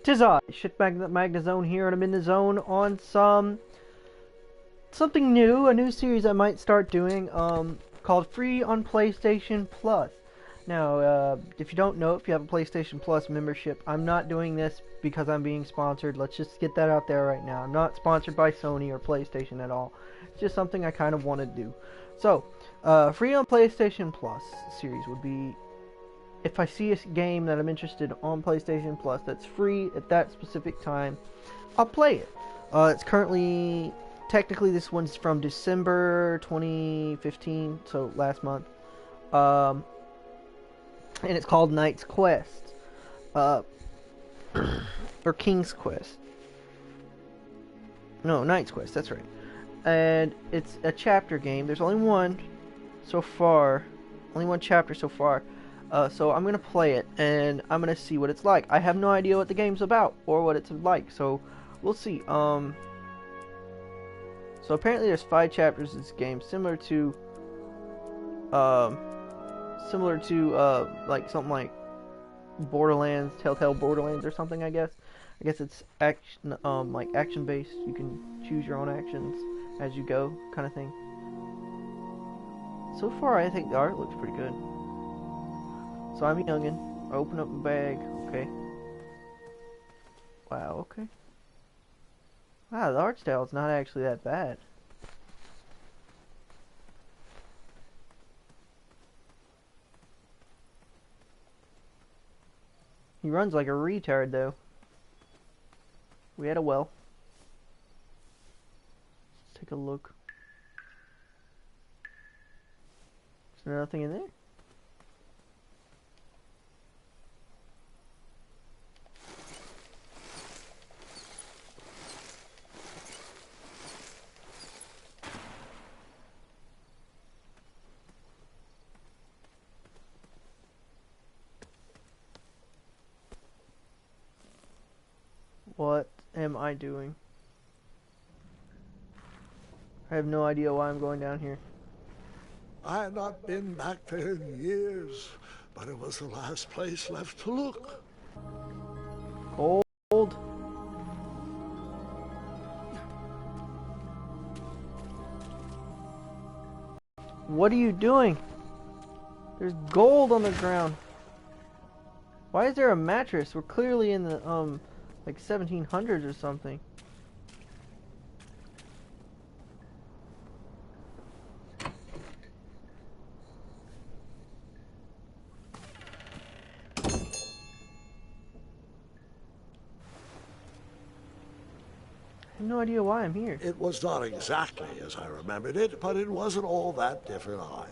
'Tis I, Magnazone here, and I'm in the zone on something new, a new series I might start doing, called Free on PlayStation Plus. Now, if you don't know, if you have a PlayStation Plus membership, I'm not doing this because I'm being sponsored. Let's just get that out there right now. I'm not sponsored by Sony or PlayStation at all. It's just something I kind of want to do. So, Free on PlayStation Plus series would be if I see a game that I'm interested on PlayStation Plus that's free at that specific time, I'll play it. It's currently, technically this one's from December 2015, so last month. And it's called Knight's Quest. Or King's Quest. No, Knight's Quest, that's right. And it's a chapter game. There's only one so far. Only one chapter so far. So I'm going to play it, and I'm going to see what it's like. I have no idea what the game's about, or what it's like, so we'll see. So apparently there's 5 chapters in this game, similar to, like, something like Borderlands, Telltale Borderlands or something, I guess. I guess it's action, like, action-based. You can choose your own actions as you go, kind of thing. So far, I think the art looks pretty good. So I'm a youngin'. I open up the bag. Okay. Wow, okay. Wow, the art style is not actually that bad. He runs like a retard, though. We had a well. Let's take a look. Is there nothing in there? What am I doing? I have no idea why I'm going down here. I had not been back there in years, but it was the last place left to look. Gold. What are you doing? There's gold on the ground. Why is there a mattress? We're clearly in the, like 1700s or something. I have no idea why I'm here. It was not exactly as I remembered it, but it wasn't all that different either.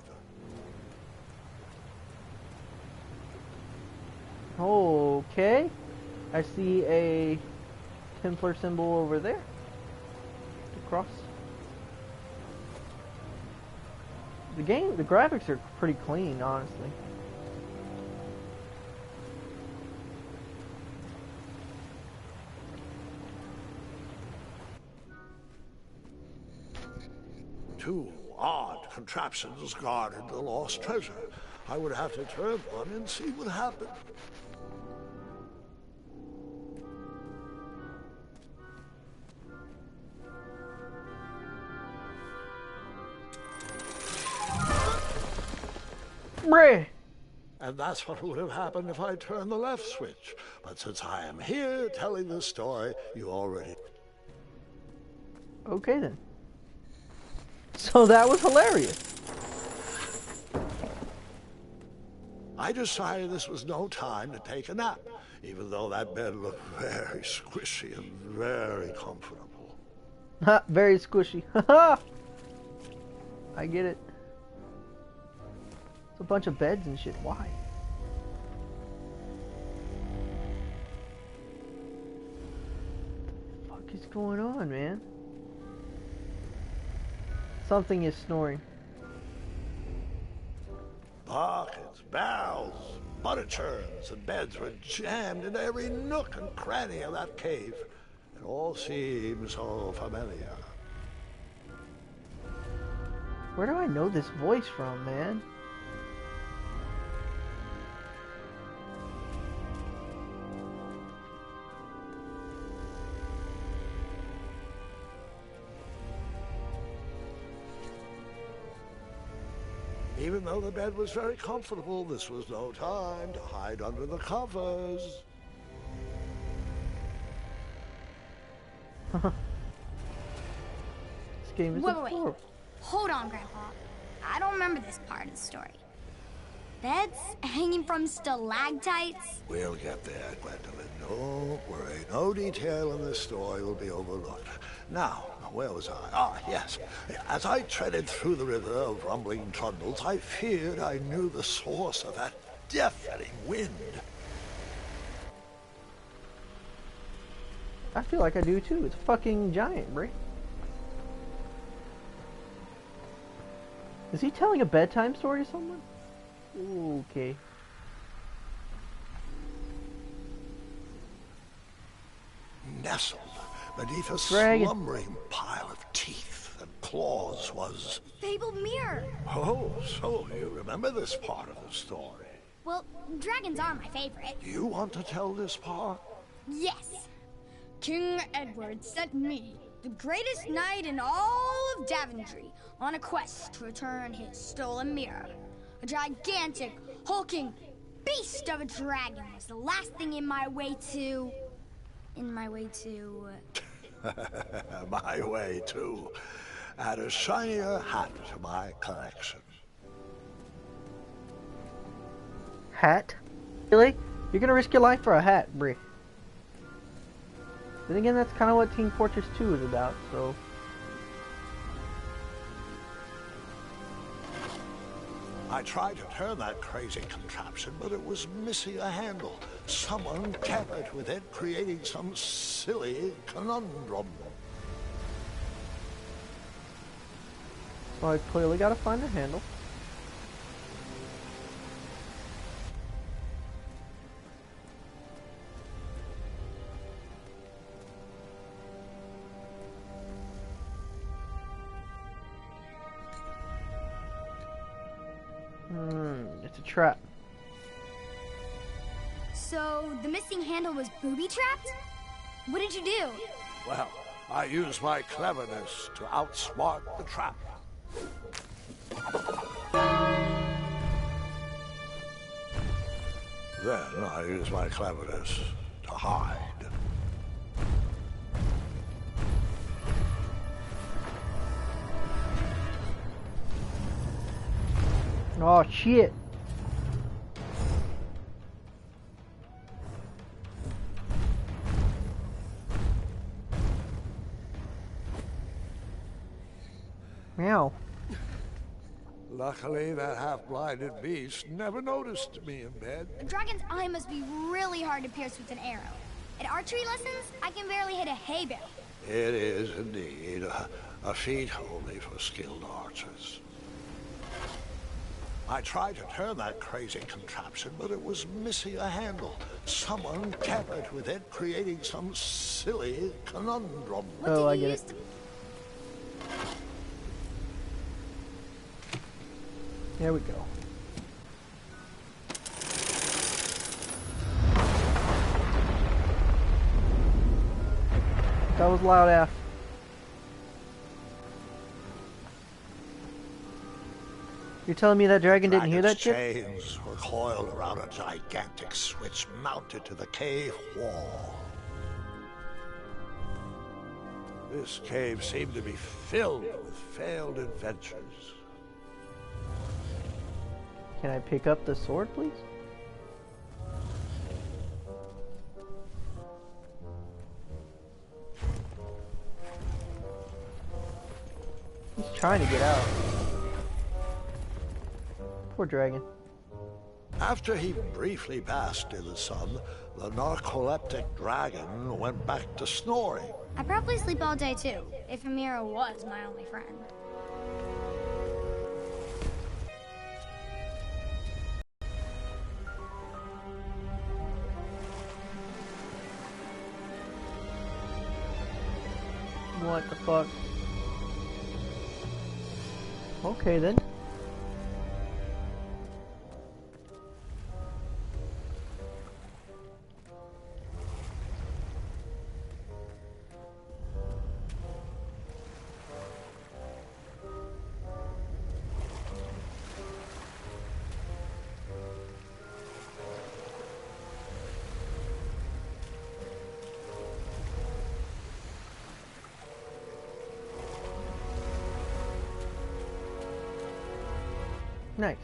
Okay. I see a Templar symbol over there. The cross. The graphics are pretty clean, honestly. Two odd contraptions guarded the lost treasure. I would have to turn one and see what happened. Bruh! And that's what would have happened if I turned the left switch. But since I am here telling this story, you already... Okay then. So that was hilarious. I decided this was no time to take a nap, even though that bed looked very squishy and very comfortable. Ha, very squishy. Haha! I get it. It's a bunch of beds and shit. Why? What the fuck is going on, man? Something is snoring. Buckets, barrels, butter churns, and beds were jammed into every nook and cranny of that cave. It all seems so familiar. Where do I know this voice from, man? Even though the bed was very comfortable, this was no time to hide under the covers. This game is Wait. adorable. Hold on, Grandpa. I don't remember this part of the story. Beds hanging from stalactites? We'll get there, Gwendolyn. Don't worry. No detail in this story will be overlooked. Now, where was I? Ah, yes. As I treaded through the river of rumbling trundles, I feared I knew the source of that deafening wind. I feel like I do too. It's a fucking giant, Brie. Is he telling a bedtime story to someone? Ooh, okay. Nestled beneath a Dragon. slumbering pile of teeth and claws was... Fabled mirror. Oh, so you remember this part of the story. Well, dragons are my favorite. Do you want to tell this part? Yes. King Edward sent me, the greatest knight in all of Daventry, on a quest to return his stolen mirror. A gigantic, hulking beast of a dragon was the last thing in my way to... my way to add a shinier hat to my collection. Hat? Really? You're gonna risk your life for a hat, Brie. Then again, that's kind of what Team Fortress 2 is about, so... I tried to turn that crazy contraption, but it was missing a handle. Someone tampered with it, creating some silly conundrum. So I clearly gotta find the handle. It's a trap. So, the missing handle was booby-trapped? What did you do? Well, I used my cleverness to outsmart the trap. Then I used my cleverness to hide. Oh shit! Meow. Luckily, that half-blinded beast never noticed me in bed. A dragon's eye must be really hard to pierce with an arrow. At archery lessons, I can barely hit a hay bale. It is indeed a feat only for skilled archers. I tried to turn that crazy contraption, but it was missing a handle. Someone tampered with it, creating some silly conundrum. What Oh, did I you get use it. to... There we go. That was loud F. You're telling me that dragon didn't hear that shit? Chains were coiled around a gigantic switch mounted to the cave wall. This cave seemed to be filled with failed adventures. Can I pick up the sword, please? He's trying to get out. Poor dragon. After he briefly basked in the sun, the narcoleptic dragon went back to snoring. I probably sleep all day too, if Amira was my only friend. What the fuck? Okay then. Nice.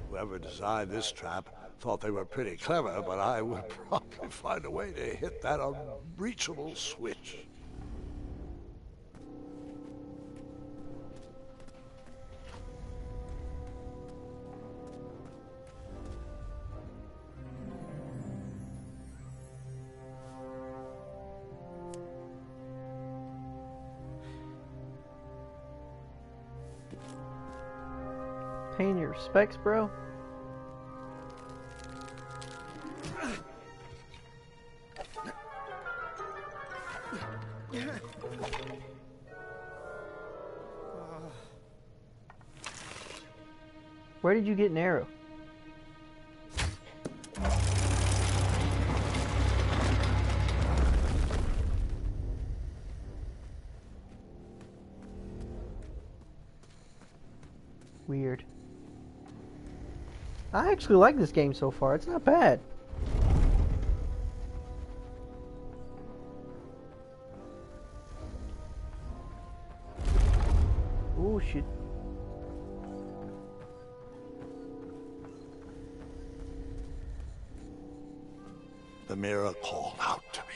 Whoever designed this trap thought they were pretty clever, but I would probably find a way to hit that unreachable switch. Paying your respects, bro. Where did you get an arrow? Weird. I actually like this game so far. It's not bad. Oh shit. The mirror called out to me.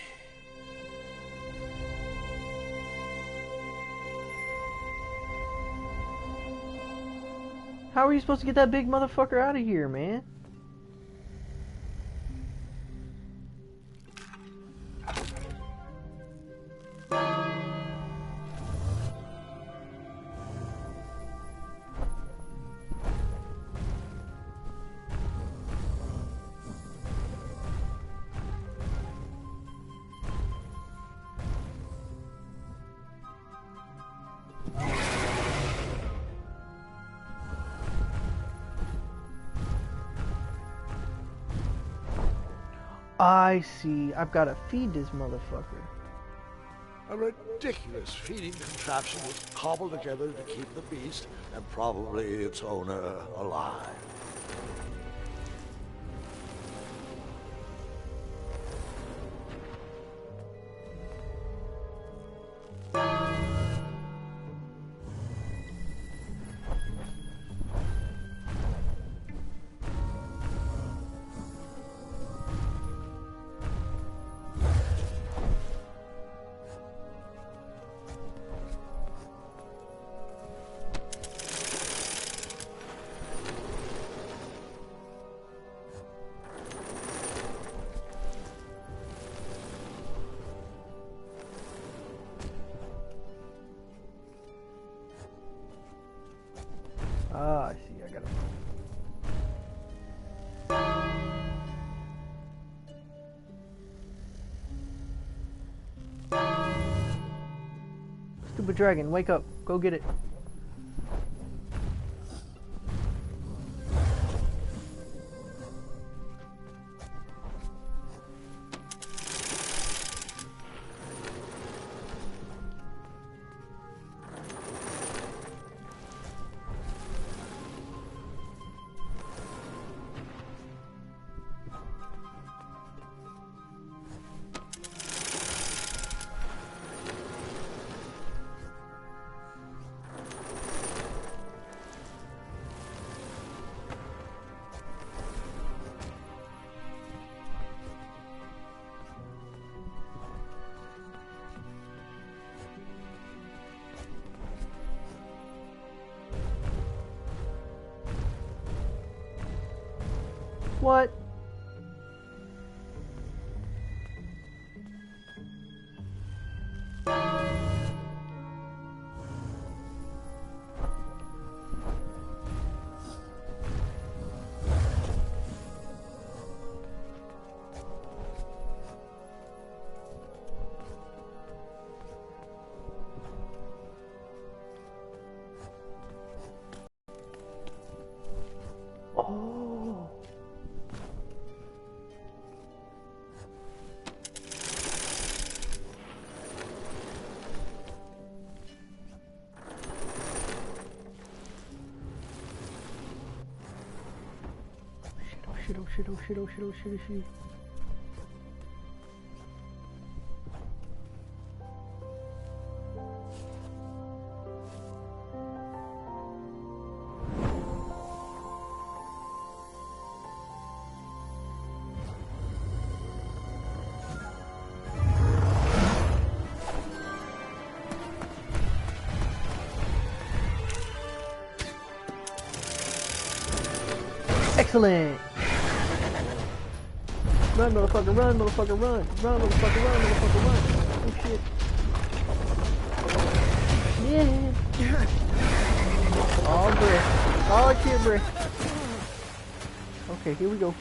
How are you supposed to get that big motherfucker out of here, man? I see. I've got to feed this motherfucker. A ridiculous feeding contraption was cobbled together to keep the beast and probably its owner alive. Ah, I see. I got it. Stupid dragon, wake up. Go get it. What? Oh. Shit, oh shit, oh shit, oh shit, oh shit, oh shit. Excellent! Run, motherfucker, run, motherfucker, run! Run, motherfucker, run, motherfucker, run! Oh shit. Yeah! All breath. All clear breath. Okay, here we go.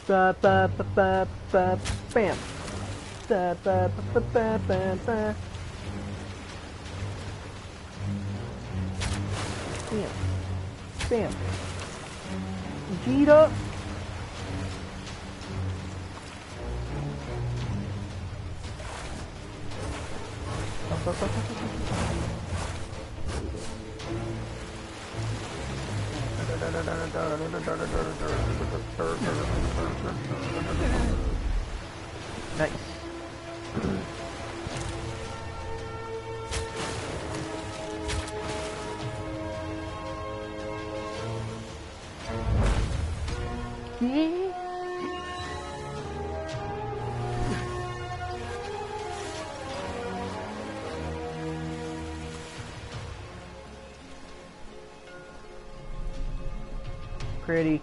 Ba ba ba ba ba bam. Ba ba ba ba ba ba. Bam. Bam. G'd up. Nice. Yeah. Pretty.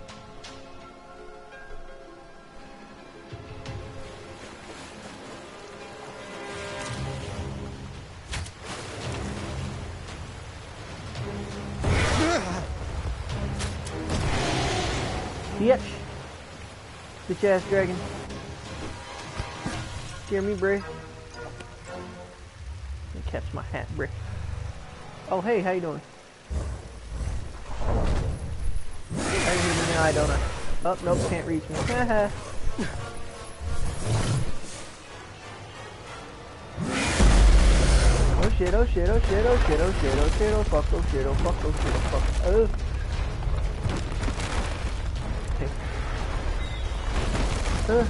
Bitch. Bitch ass dragon. Scare me, bruh. Let me catch my hat, bruh. Oh, hey, how you doing? I didn't even know I don't know. Oh, nope, can't reach me. Haha. Oh shit, oh shit, oh shit, oh shit, oh shit, oh shit, oh fuck, oh shit, oh fuck, oh shit, oh fuck. Oh. Okay.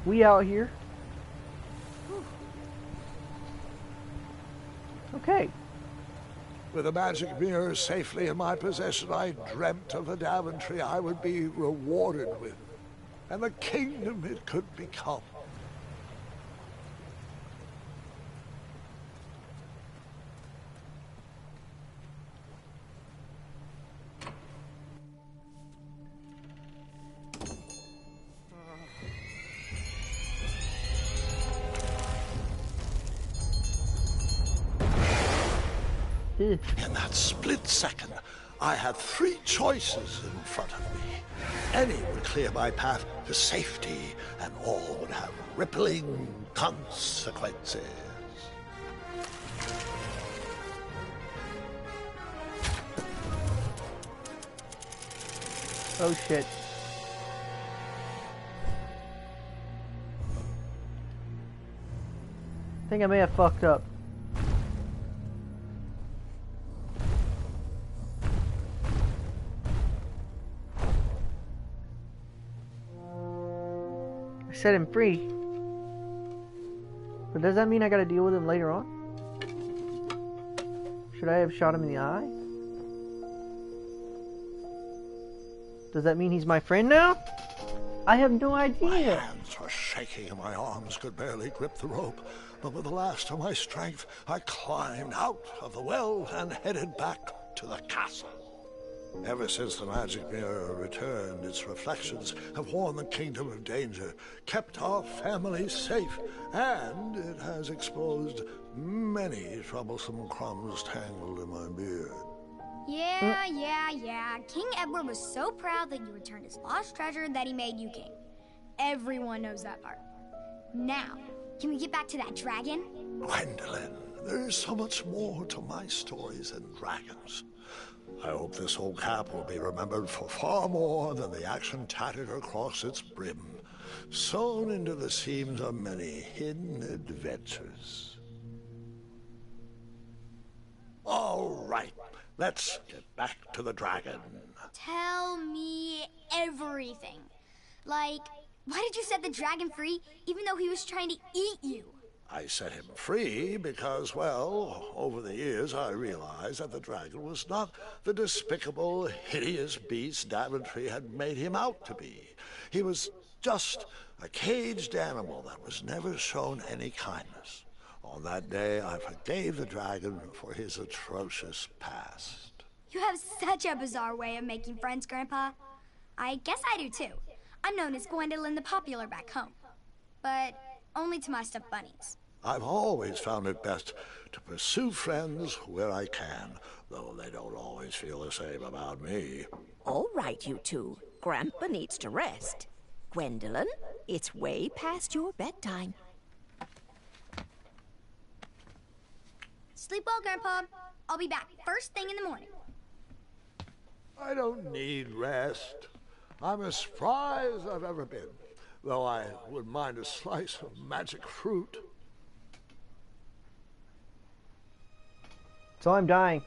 We out here. Okay. With the magic mirror safely in my possession, I dreamt of a Daventry I would be rewarded with, and the kingdom it could become. In that split second, I had three choices in front of me. Any would clear my path to safety, and all would have rippling consequences. Oh shit. I think I may have fucked up. Set him free. But does that mean I gotta deal with him later on? Should I have shot him in the eye? Does that mean he's my friend now? I have no My idea. hands were shaking and my arms could barely grip the rope. But with the last of my strength, I climbed out of the well and headed back to the castle. Ever since the magic mirror returned, its reflections have warned the kingdom of danger, kept our family safe, and it has exposed many troublesome crumbs tangled in my beard. Yeah. King Edward was so proud that you returned his lost treasure that he made you king. Everyone knows that part. Now, can we get back to that dragon? Gwendolyn, there is so much more to my stories than dragons. I hope this old cap will be remembered for far more than the action tattered across its brim, sewn into the seams of many hidden adventures. All right, let's get back to the dragon. Tell me everything. Like, why did you set the dragon free even though he was trying to eat you? I set him free because, well, over the years I realized that the dragon was not the despicable, hideous beast Daventry had made him out to be. He was just a caged animal that was never shown any kindness. On that day, I forgave the dragon for his atrocious past. You have such a bizarre way of making friends, Grandpa. I guess I do too. I'm known as Gwendolyn the Popular back home. But only to my stuffed bunnies. I've always found it best to pursue friends where I can, though they don't always feel the same about me. All right, you two. Grandpa needs to rest. Gwendolyn, it's way past your bedtime. Sleep well, Grandpa. I'll be back first thing in the morning. I don't need rest. I'm as spry as I've ever been, though I wouldn't mind a slice of magic fruit. So I'm dying.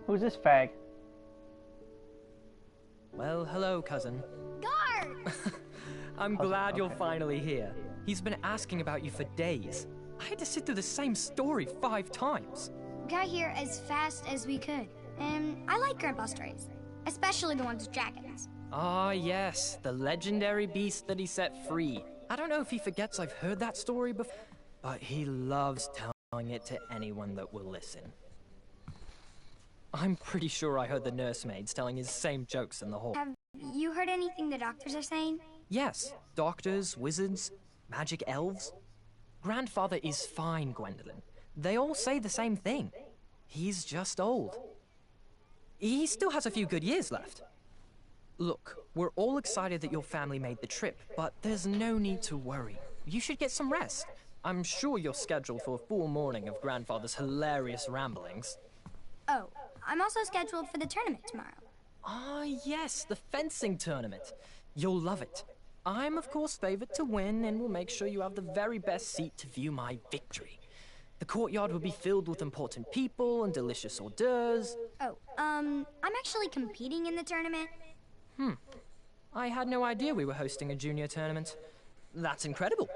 Who's this fag? Well, hello, cousin. Guard! I'm glad you're finally here. He's been asking about you for days. I had to sit through the same story 5 times. We got here as fast as we could. And I like Grandpa's stories. Especially the ones with dragons. Ah, yes, the legendary beast that he set free. I don't know if he forgets I've heard that story before, but he loves telling it to anyone that will listen. I'm pretty sure I heard the nursemaids telling his same jokes in the hall. Have you heard anything the doctors are saying? Yes, doctors, wizards, magic elves. Grandfather is fine, Gwendolyn. They all say the same thing. He's just old. He still has a few good years left. Look, we're all excited that your family made the trip, but there's no need to worry. You should get some rest. I'm sure you're scheduled for a full morning of Grandfather's hilarious ramblings. Oh, I'm also scheduled for the tournament tomorrow. Ah, yes, the fencing tournament. You'll love it. I'm, of course, favored to win, and will make sure you have the very best seat to view my victory. The courtyard will be filled with important people and delicious hors d'oeuvres. Oh, I'm actually competing in the tournament. I had no idea we were hosting a junior tournament. That's incredible.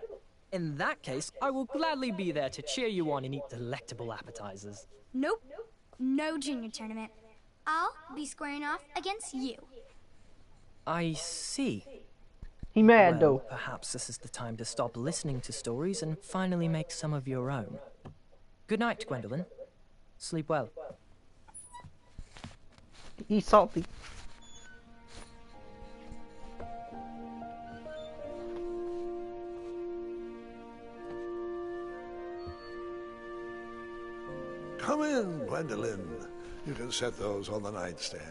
In that case, I will gladly be there to cheer you on and eat delectable appetizers. Nope. No junior tournament. I'll be squaring off against you. I see. He mad Well, though. perhaps this is the time to stop listening to stories and finally make some of your own. Good night, Gwendolyn. Sleep well. He's salty. Come in, Gwendolyn. You can set those on the nightstand.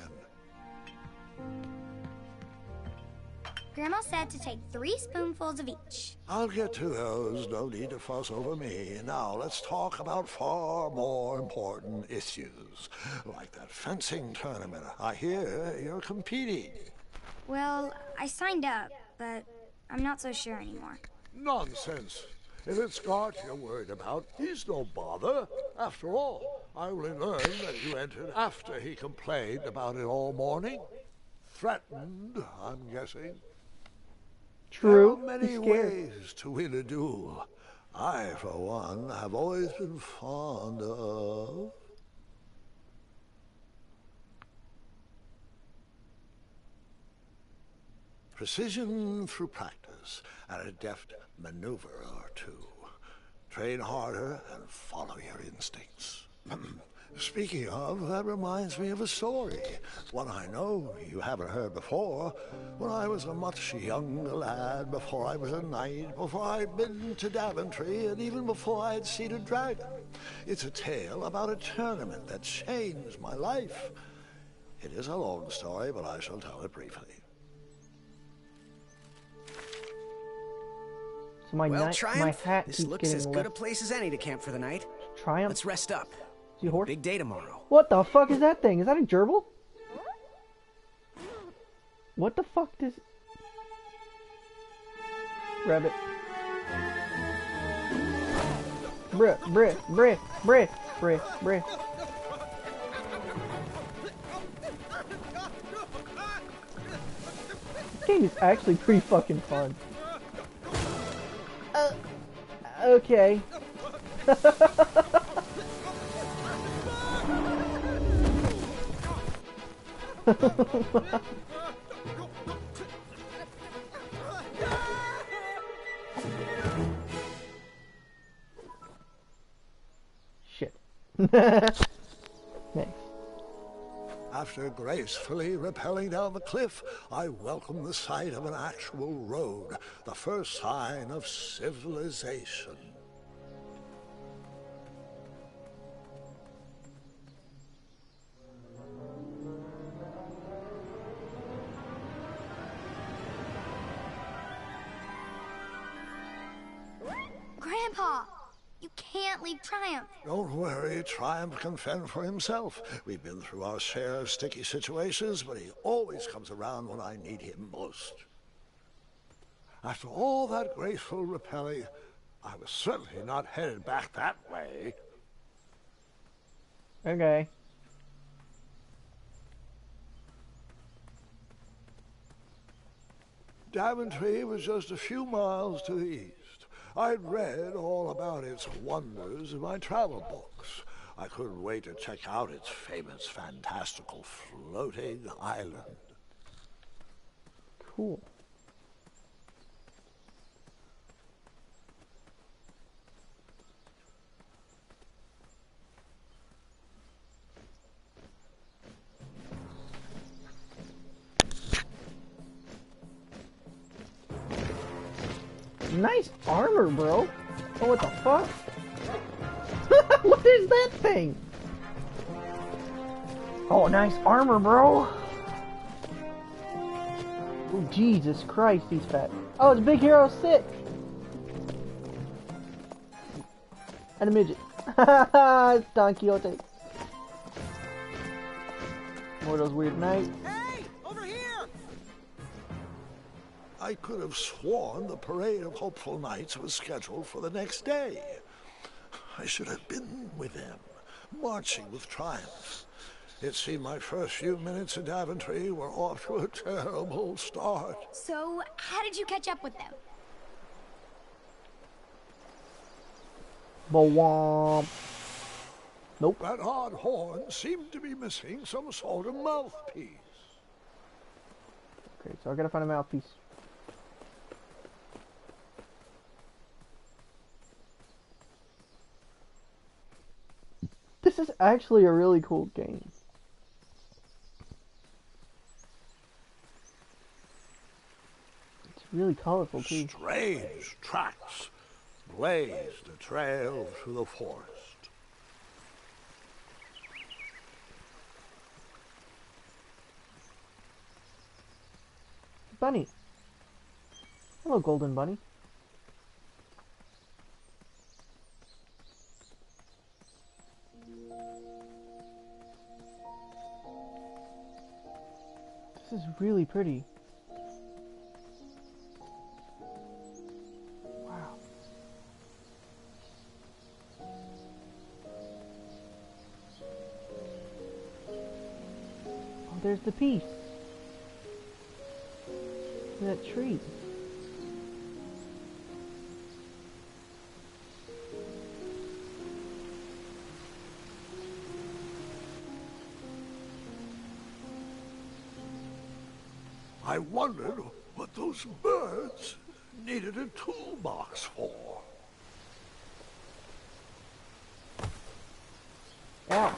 Grandma said to take 3 spoonfuls of each. I'll get to those. No need to fuss over me. Now let's talk about far more important issues, like that fencing tournament. I hear you're competing. Well, I signed up, but I'm not so sure anymore. Nonsense. If it's Scott you're worried about, he's no bother. After all, I only learned that you entered after he complained about it all morning. Threatened, I'm guessing. True. There are many He's scared. ways to win a duel. I, for one, have always been fond of... precision through practice and a deft maneuver or two. Train harder and follow your instincts. Speaking of, that reminds me of a story. One I know you haven't heard before. When I was a much younger lad, before I was a knight, before I'd been to Daventry, and even before I'd seen a dragon. It's a tale about a tournament that changed my life. It is a long story, but I shall tell it briefly. So my Well, my Triumph, hat this keeps looks getting as good left. a place as any to camp for the night. Triumph. Let's rest up. See a horse? Big day tomorrow. What the fuck is that thing? Is that a gerbil? What the fuck does... Rabbit. Bruh, bruh, bruh, bruh, bruh, bruh. This game is actually pretty fucking fun. Okay. Shit. Thanks. After gracefully rappelling down the cliff, I welcomed the sight of an actual road, the first sign of civilization. Grandpa, you can't leave Triumph. Don't worry, Triumph can fend for himself. We've been through our share of sticky situations, but he always comes around when I need him most. After all that graceful rappelling, I was certainly not headed back that way. Okay. Daventry was just a few miles to the east. I'd read all about its wonders in my travel books. I couldn't wait to check out its famous, fantastical floating island. Cool. Nice armor, bro. Oh, what the fuck? What is that thing? Oh, nice armor, bro. Oh, Jesus Christ, he's fat. Oh, it's Big Hero 6. And a midget. It's Don Quixote. More of those weird knights. Hey! Over here! I could have sworn the parade of hopeful knights was scheduled for the next day. I should have been with them, marching with Triumph. It seemed my first few minutes in Daventry were off to a terrible start. So, how did you catch up with them? Bwomp. Nope. That odd horn seemed to be missing some sort of mouthpiece. Okay, so I gotta find a mouthpiece. This is actually a really cool game. It's really colorful too. Strange tracks blazed a trail through the forest. Bunny. Hello, Golden Bunny. This is really pretty. Wow. Oh, there's the piece. That tree. I wondered what those birds needed a toolbox for. Ow.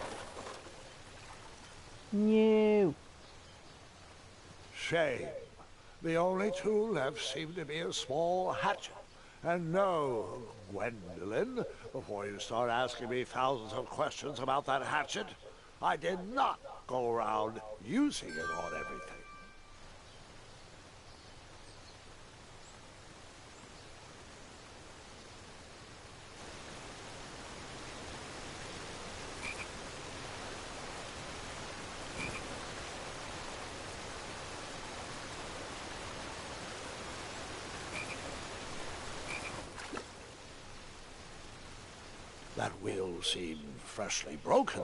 No. Shame. The only tool left seemed to be a small hatchet. And no, Gwendolyn, before you start asking me thousands of questions about that hatchet, I did not go around using it on everything. That wheel seemed freshly broken.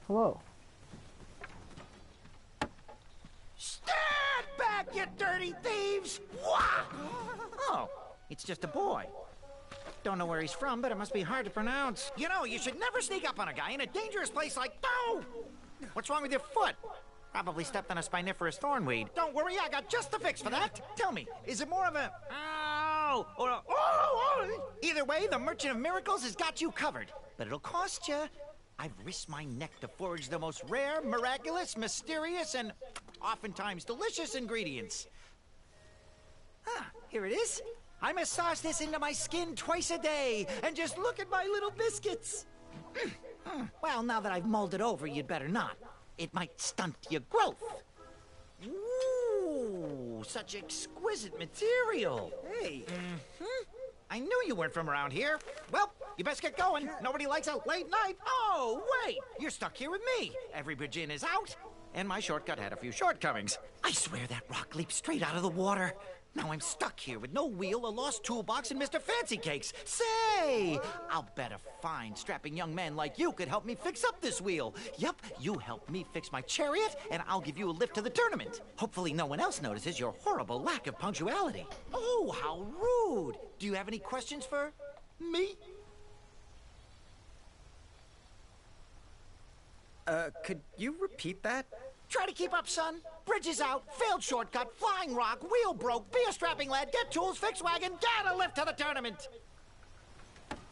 Hello. Stand back, you dirty thieves! Wah! Oh, it's just a boy. Don't know where he's from, but it must be hard to pronounce. You know, you should never sneak up on a guy in a dangerous place like... No! What's wrong with your foot? Probably stepped on a spiniferous thornweed. Don't worry, I got just the fix for that. Tell me, is it more of a... Ow! Or a... Oh! Either way, the Merchant of Miracles has got you covered. But it'll cost you. I've risked my neck to forage the most rare, miraculous, mysterious, and oftentimes delicious ingredients. Ah, here it is. I massage this into my skin twice a day, and just look at my little biscuits. Well, now that I've mulled it over, you'd better not. It might stunt your growth. Ooh, such exquisite material. Hey. I knew you weren't from around here. Well, you best get going. Nobody likes a late night. Oh, wait, you're stuck here with me. Every bridge in is out, and my shortcut had a few shortcomings. I swear that rock leaped straight out of the water. Now I'm stuck here with no wheel, a lost toolbox, and Mr. Fancy Cakes. Say, I'll bet a fine, strapping young man like you could help me fix up this wheel. Yup, you help me fix my chariot, and I'll give you a lift to the tournament. Hopefully no one else notices your horrible lack of punctuality. Oh, how rude. Do you have any questions for me? Could you repeat that? Try to keep up, son. Bridge is out, failed shortcut, flying rock, wheel broke, be a strapping lad, get tools, fix wagon, get a lift to the tournament.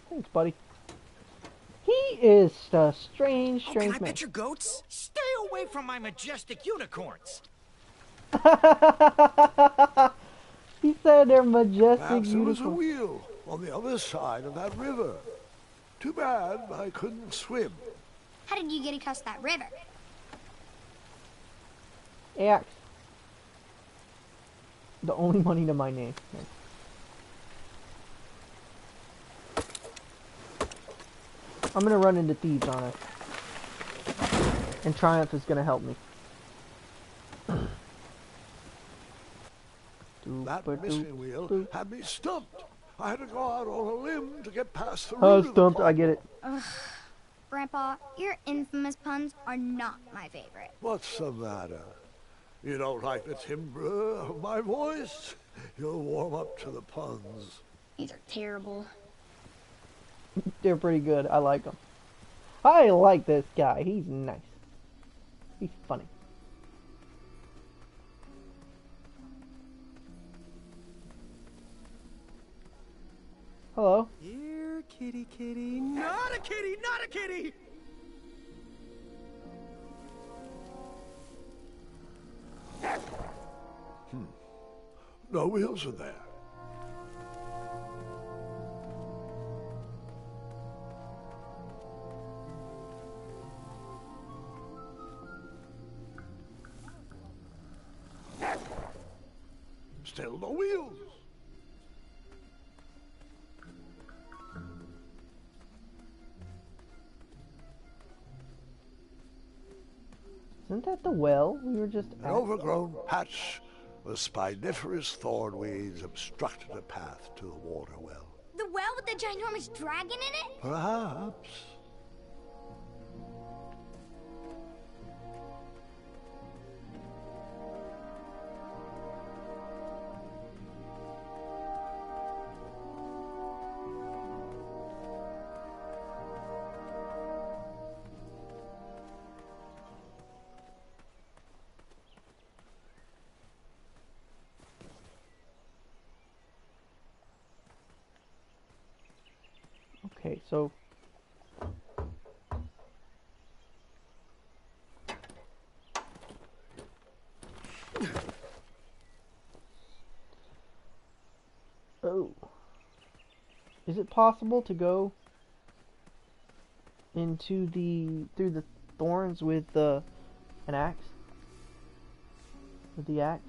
Thanks, buddy. He is a strange, Can I man. pet your goats? Stay away from my majestic unicorns. He said they're majestic Perhaps there was a unicorns. wheel on the other side of that river. Too bad I couldn't swim. How did you get across that river? Axe. The only money to my name. I'm gonna run into thieves on it. And Triumph is gonna help me. That missing wheel had me stumped. I had to go out on a limb to get past the Oh, root of the stumped. I get it. Grandpa, your infamous puns are not my favorite. What's the matter? You don't like the timbre of my voice? You'll warm up to the puns. These are terrible. They're pretty good. I like them. I like this guy. He's nice. He's funny. Hello. Here, kitty, kitty. Not a kitty, not a kitty! No wheels are there. still the wheels. Isn't that the well we were just An at? overgrown patch of spiniferous thorn weeds obstructed a path to the water well. The well with the ginormous dragon in it? Perhaps. Okay, so oh, is it possible to go into through the thorns with an axe? With the axe?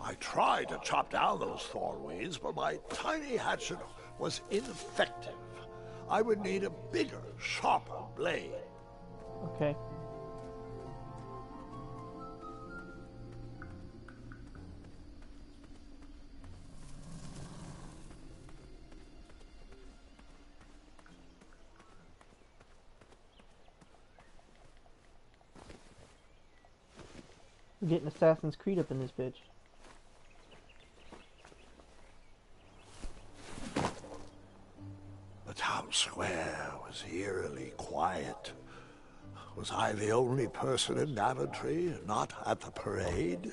I tried to chop down those thorn weeds, but my tiny hatchet was ineffective. I would need a bigger, sharper blade. Okay. We're getting Assassin's Creed up in this bitch. The town square was eerily quiet. Was I the only person in Daventry not at the parade?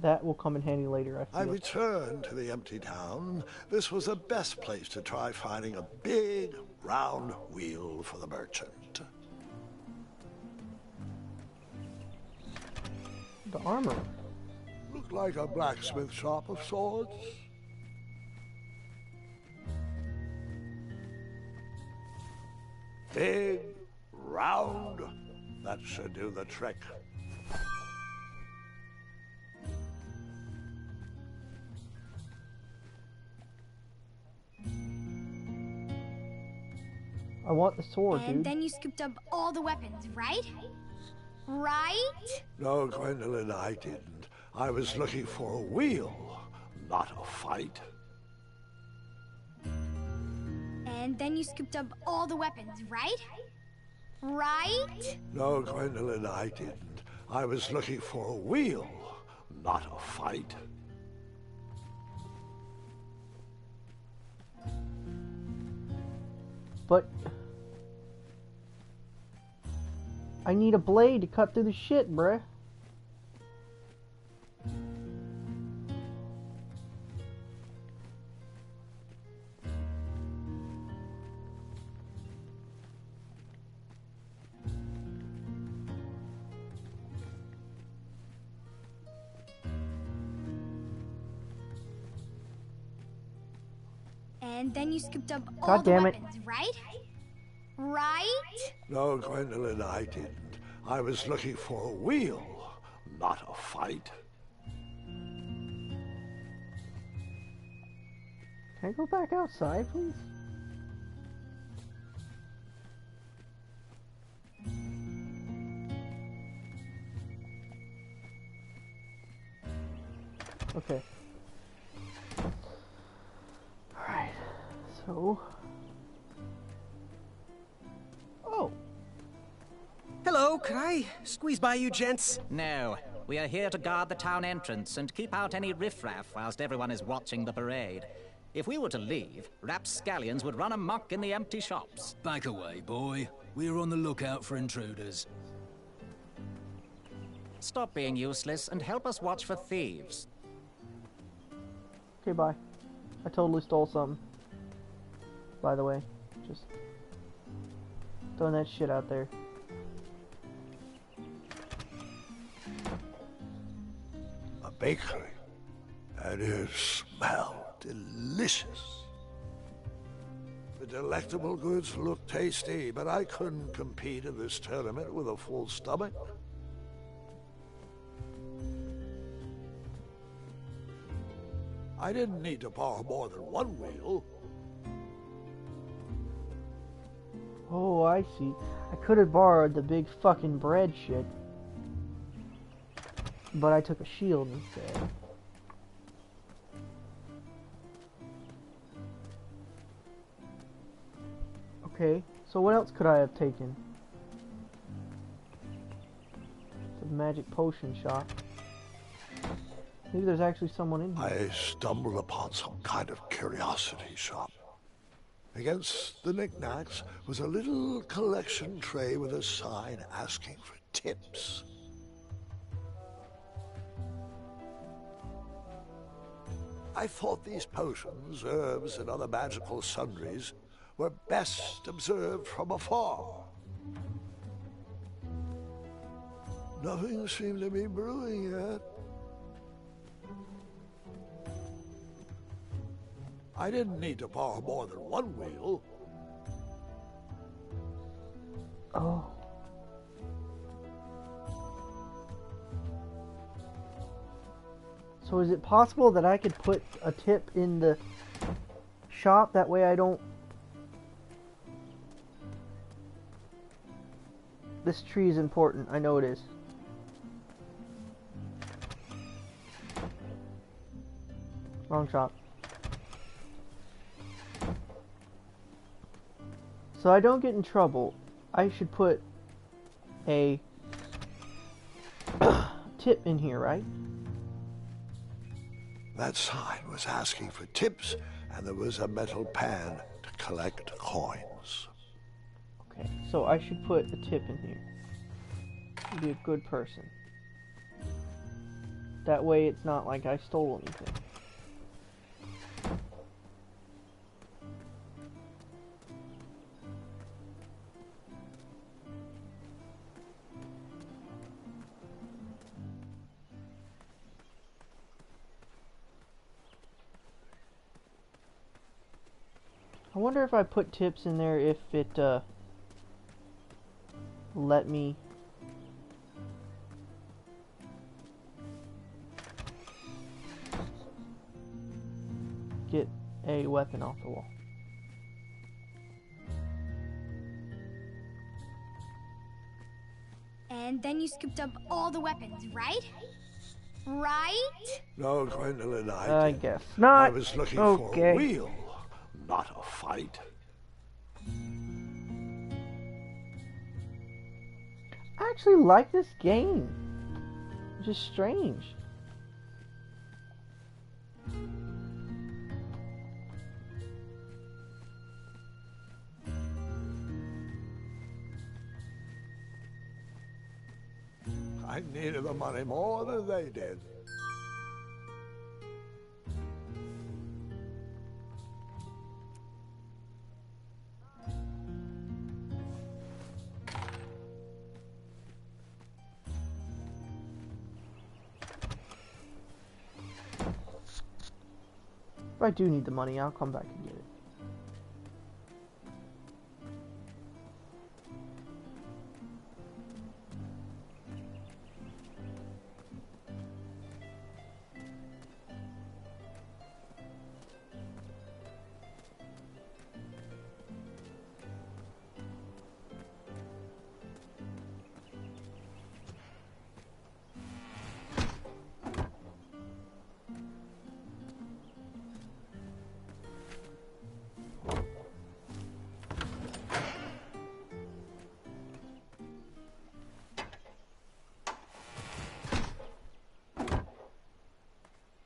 That will come in handy later, I I feel. returned to the empty town. This was the best place to try finding a big, round wheel for the merchant. The armor. Looked like a blacksmith shop of sorts. Big, round, that should do the trick. I want the sword, And dude. then you scooped up all the weapons, right? Right? No, Gwendolyn, I didn't. I was looking for a wheel, not a fight. And then you scooped up all the weapons, right? Right? No, Gwendolyn, I didn't. I was looking for a wheel, not a fight. But I need a blade to cut through the shit, bruh. And then you scooped up all God the damn it. weapons, right? Right? No, Gwendolyn, I didn't. I was looking for a wheel, not a fight. Can I go back outside, please? Okay. Alright. So. Oh! Hello, can I squeeze by you gents? No, we are here to guard the town entrance and keep out any riffraff whilst everyone is watching the parade. If we were to leave, rapscallions would run amok in the empty shops. Back away, boy. We're on the lookout for intruders. Stop being useless and help us watch for thieves. Okay, bye. I totally stole something. By the way. Just throwing that shit out there. bakery, and it smelled delicious. The delectable goods looked tasty, but I couldn't compete in this tournament with a full stomach. I didn't need to borrow more than one wheel. Oh, I see. I could have borrowed the big fucking bread shit. But I took a shield instead. Okay, so what else could I have taken? It's a magic potion shop. Maybe there's actually someone in here. I stumbled upon some kind of curiosity shop. Against the knickknacks was a little collection tray with a sign asking for tips. I thought these potions, herbs, and other magical sundries were best observed from afar. Nothing seemed to be brewing yet. I didn't need to borrow more than one wheel. Oh. So is it possible that I could put a tip in the shop? That way I don't... This tree is important. I know it is. Wrong shop. So I don't get in trouble, I should put a tip in here, right? That sign was asking for tips, and there was a metal pan to collect coins. Okay, so I should put a tip in here. Be a good person. That way it's not like I stole anything. I wonder if I put tips in there if it let me get a weapon off the wall. And then you scooped up all the weapons, right? Right? No, Gwendolyn, I guess not. I was looking Okay. for a wheel, not a fight. I actually like this game. It's just strange. I needed the money more than they did. If I do need the money, I'll come back and get it.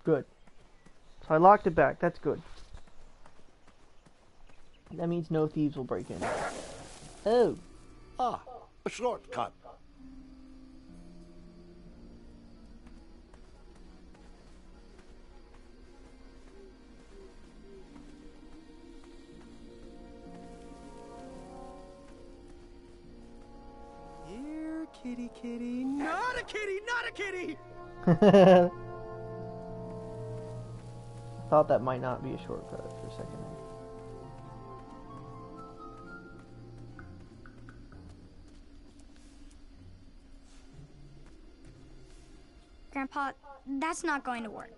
Good. So I locked it back. That's good. That means no thieves will break in. Oh. Ah, a shortcut. Here, kitty, kitty. Not a kitty, not a kitty! thought that might not be a shortcut for a second. Grandpa, that's not going to work.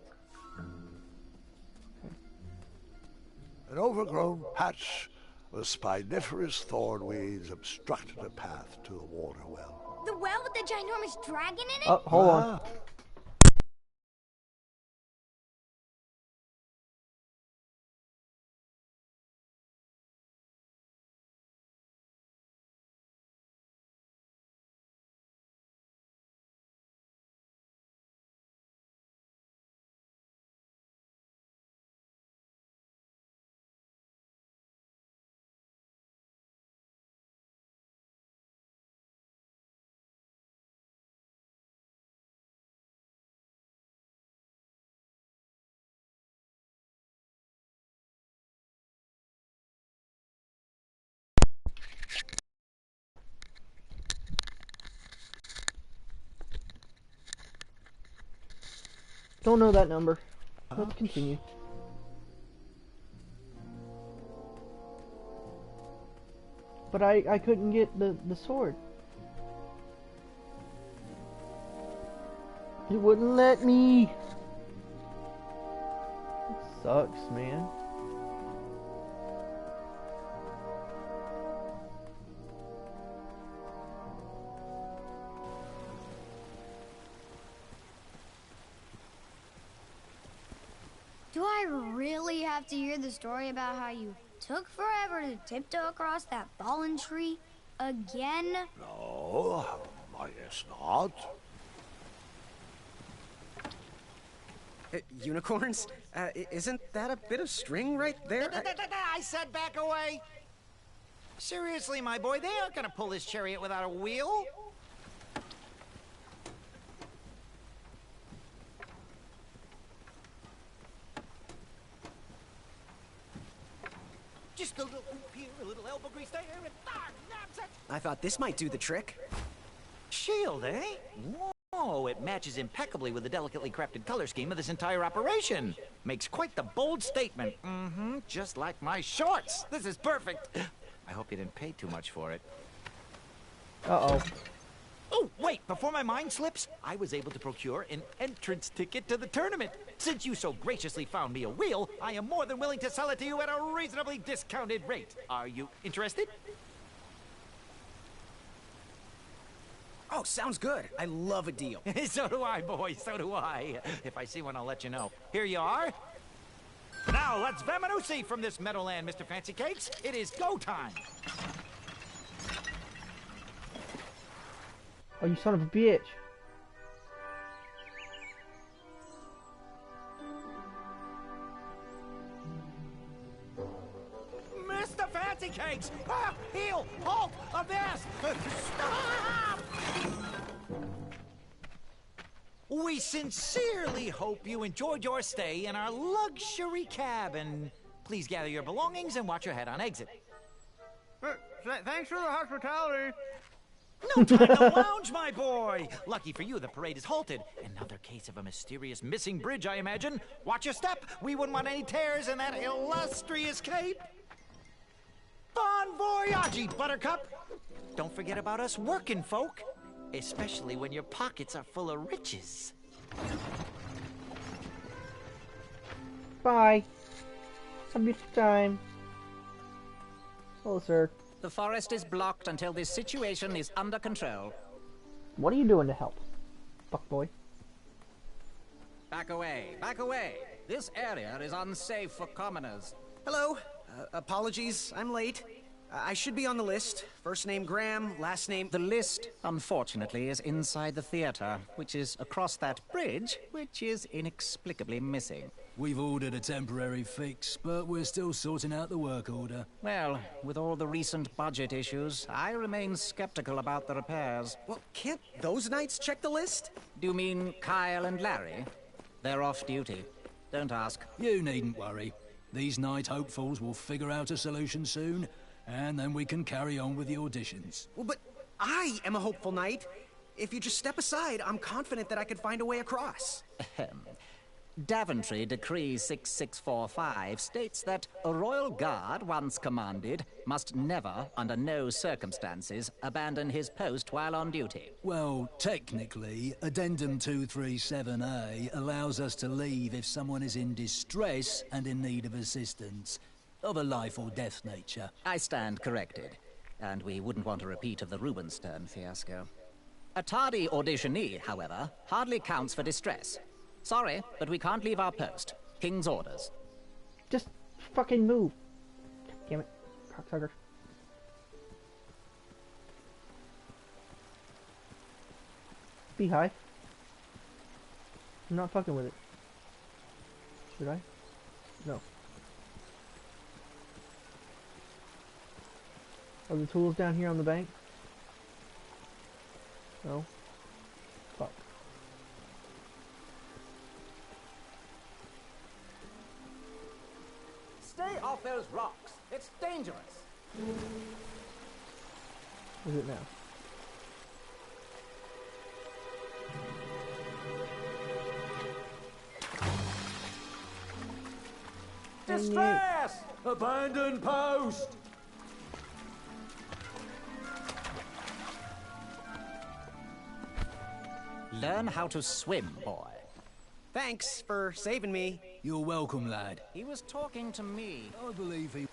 An overgrown patch of spiniferous thornweeds obstructed a path to a water well. The well with the ginormous dragon in it? Oh, hold on. Don't know that number. Let's continue. But I couldn't get the sword. It wouldn't let me. It sucks, man. Do I really have to hear the story about how you took forever to tiptoe across that fallen tree again? No, I guess not. Unicorns? Isn't that a bit of string right there? I said back away. Seriously, my boy, they aren't gonna pull this chariot without a wheel. Just a little hoop here, a little elbow grease there, and that's it. I thought this might do the trick. Shield, eh? Whoa, it matches impeccably with the delicately crafted color scheme of this entire operation. Makes quite the bold statement. Mm-hmm, just like my shorts. This is perfect. I hope you didn't pay too much for it. Uh-oh. Oh, wait, before my mind slips, I was able to procure an entrance ticket to the tournament. Since you so graciously found me a wheel, I am more than willing to sell it to you at a reasonably discounted rate. Are you interested? Oh, sounds good. I love a deal. So do I, boy, so do I. If I see one, I'll let you know. Here you are. Now, let's Vamanusi from this Meadowland, Mr. Fancy Cakes. It is go time. Oh, you son of a bitch. Mr. Fancy Cakes! Ah, heel! Halt! Avast! Stop! We sincerely hope you enjoyed your stay in our luxury cabin. Please gather your belongings and watch your head on exit. Thanks for the hospitality. No time to lounge, my boy! Lucky for you, the parade is halted. Another case of a mysterious missing bridge, I imagine. Watch your step. We wouldn't want any tears in that illustrious cape. Bon voyage, Buttercup! Don't forget about us working folk, especially when your pockets are full of riches. Bye. Have a beautiful time. Hello, sir. The forest is blocked until this situation is under control. What are you doing to help, fuckboy? Back away, back away. This area is unsafe for commoners. Hello. Apologies, I'm late. I should be on the list. First name Graham, last name... The list, unfortunately, is inside the theater, which is across that bridge, which is inexplicably missing. We've ordered a temporary fix, but we're still sorting out the work order. Well, with all the recent budget issues, I remain skeptical about the repairs. Well, can't those knights check the list? Do you mean Kyle and Larry? They're off duty. Don't ask. You needn't worry. These night hopefuls will figure out a solution soon, and then we can carry on with the auditions. Well, but I am a hopeful knight. If you just step aside, I'm confident that I could find a way across. Daventry Decree 6645 states that a royal guard, once commanded, must never, under no circumstances, abandon his post while on duty. Well, technically, Addendum 237A allows us to leave if someone is in distress and in need of assistance, of a life or death nature. I stand corrected, and we wouldn't want a repeat of the Rubenstern fiasco. A tardy auditionee, however, hardly counts for distress. Sorry, but we can't leave our post. King's orders. Just fucking move. Damn it, cocksucker. Beehive. I'm not fucking with it. Should I? No. Are the tools down here on the bank? No. Fuck. Stay off those rocks. It's dangerous. Is it now? Distress! Abandon post! Learn how to swim, boy. Thanks for saving me. You're welcome, lad. He was talking to me. I believe he...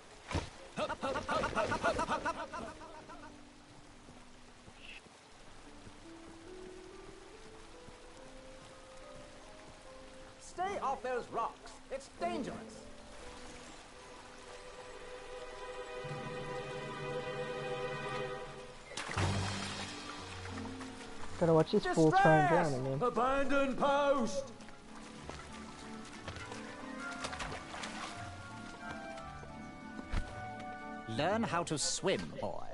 Stay off those rocks. It's dangerous. Gotta watch this fool try and drown him, man. Abandon post! Learn how to swim, boy.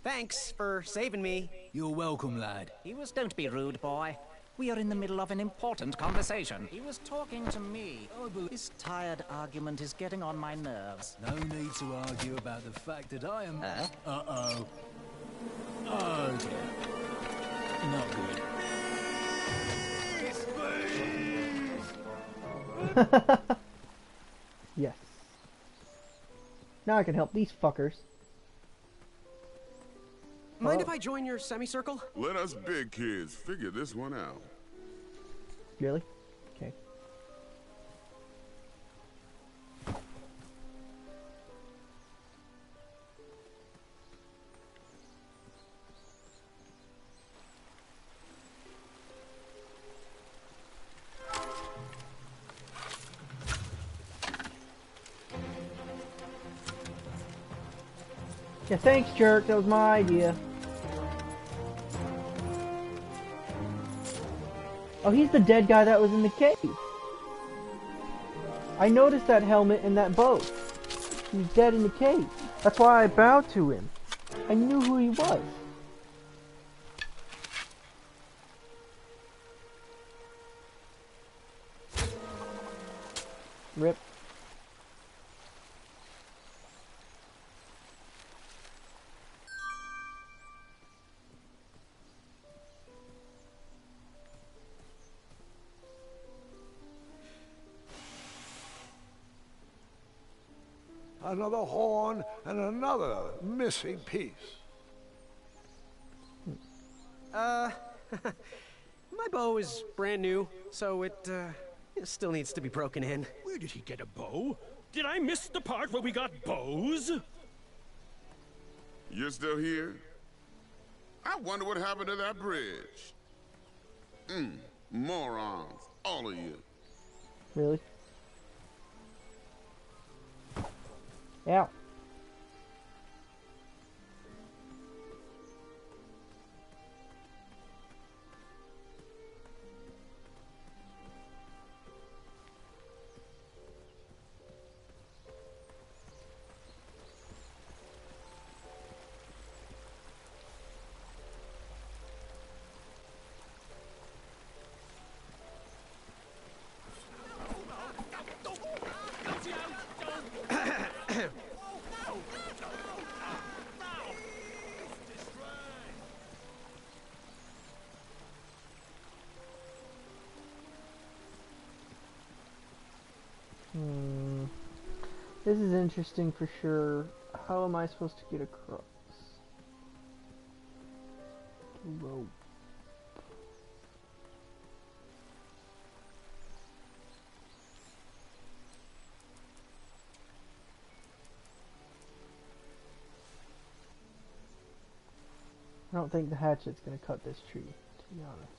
Thanks for saving me. You're welcome, lad. Don't be rude, boy. We are in the middle of an important conversation. He was talking to me. This tired argument is getting on my nerves. No need to argue about the fact that I am... Huh? Uh-oh. Oh, dear. Not good. Yes. Now I can help these fuckers. Mind if I join your semicircle? Let us big kids figure this one out. Really? Okay. Yeah, thanks, jerk. That was my idea. Oh, he's the dead guy that was in the cave. I noticed that helmet and that boat. He's dead in the cave. That's why I bowed to him. I knew who he was. Rip. Another horn and another missing piece. My bow is brand new, so it still needs to be broken in. Where did he get a bow? Did I miss the part where we got bows? You're still here? I wonder what happened to that bridge. Morons, all of you. Really? Ow. This is interesting for sure. How am I supposed to get across? Rope. I don't think the hatchet's gonna cut this tree, to be honest.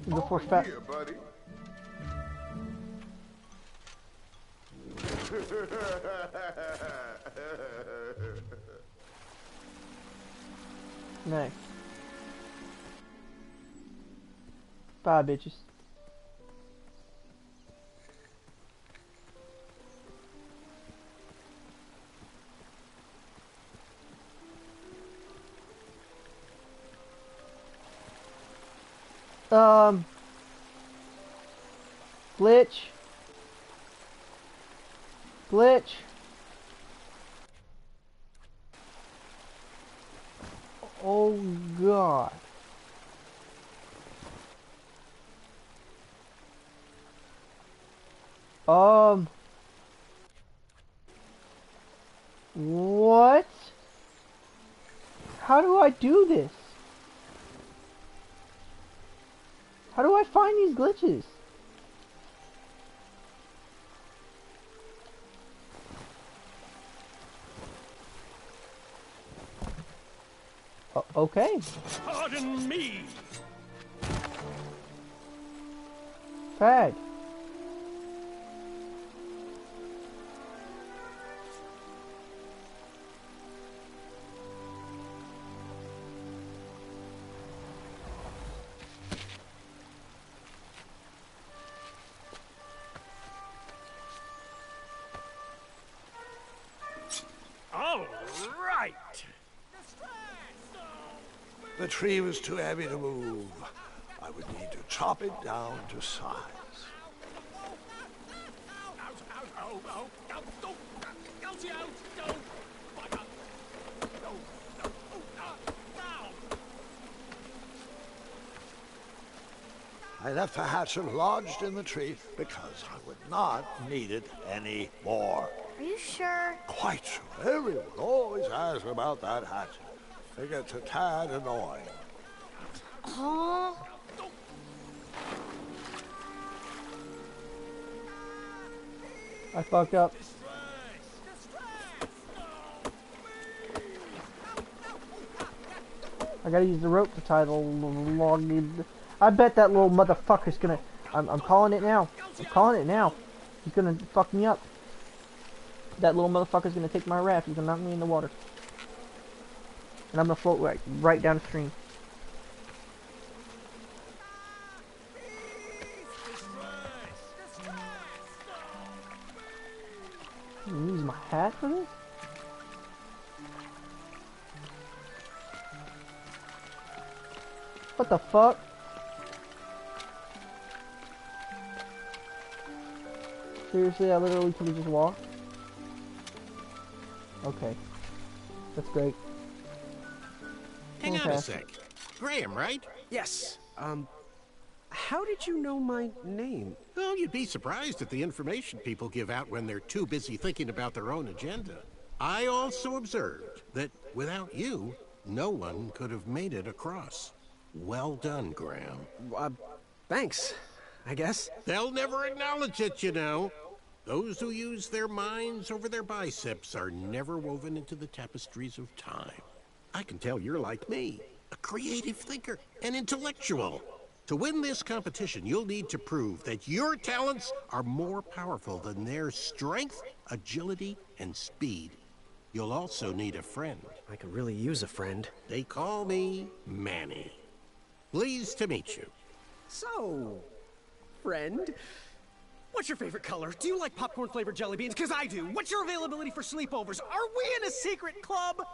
Go for fat. Here, buddy. Nice. Bye, bitches. Glitch. Glitch. Oh God. What? How do I do this? How do I find these glitches? Okay. Pardon me. Fag. All right. The tree was too heavy to move. I would need to chop it down to size. I left the hatchet lodged in the tree because I would not need it anymore. Are you sure? Quite sure. Everyone always asks about that hatchet. It gets a tad annoying. Oh. I fucked up. I gotta use the rope to tie the log. I bet that little motherfucker's gonna... I'm calling it now. I'm calling it now. He's gonna fuck me up. That little motherfucker's gonna take my raft. He's gonna knock me in the water. And I'm gonna float right downstream. Use my hat for this? What the fuck? Seriously, I literally could have just walked? Okay. That's great. Hang on a sec. Graham, right? Yes. How did you know my name? Well, you'd be surprised at the information people give out when they're too busy thinking about their own agenda. I also observed that without you, no one could have made it across. Well done, Graham. Thanks, I guess. They'll never acknowledge it, you know. Those who use their minds over their biceps are never woven into the tapestries of time. I can tell you're like me, a creative thinker, an intellectual. To win this competition, you'll need to prove that your talents are more powerful than their strength, agility, and speed. You'll also need a friend. I could really use a friend. They call me Manny. Pleased to meet you. So, friend, what's your favorite color? Do you like popcorn-flavored jelly beans? Because I do. What's your availability for sleepovers? Are we in a secret club?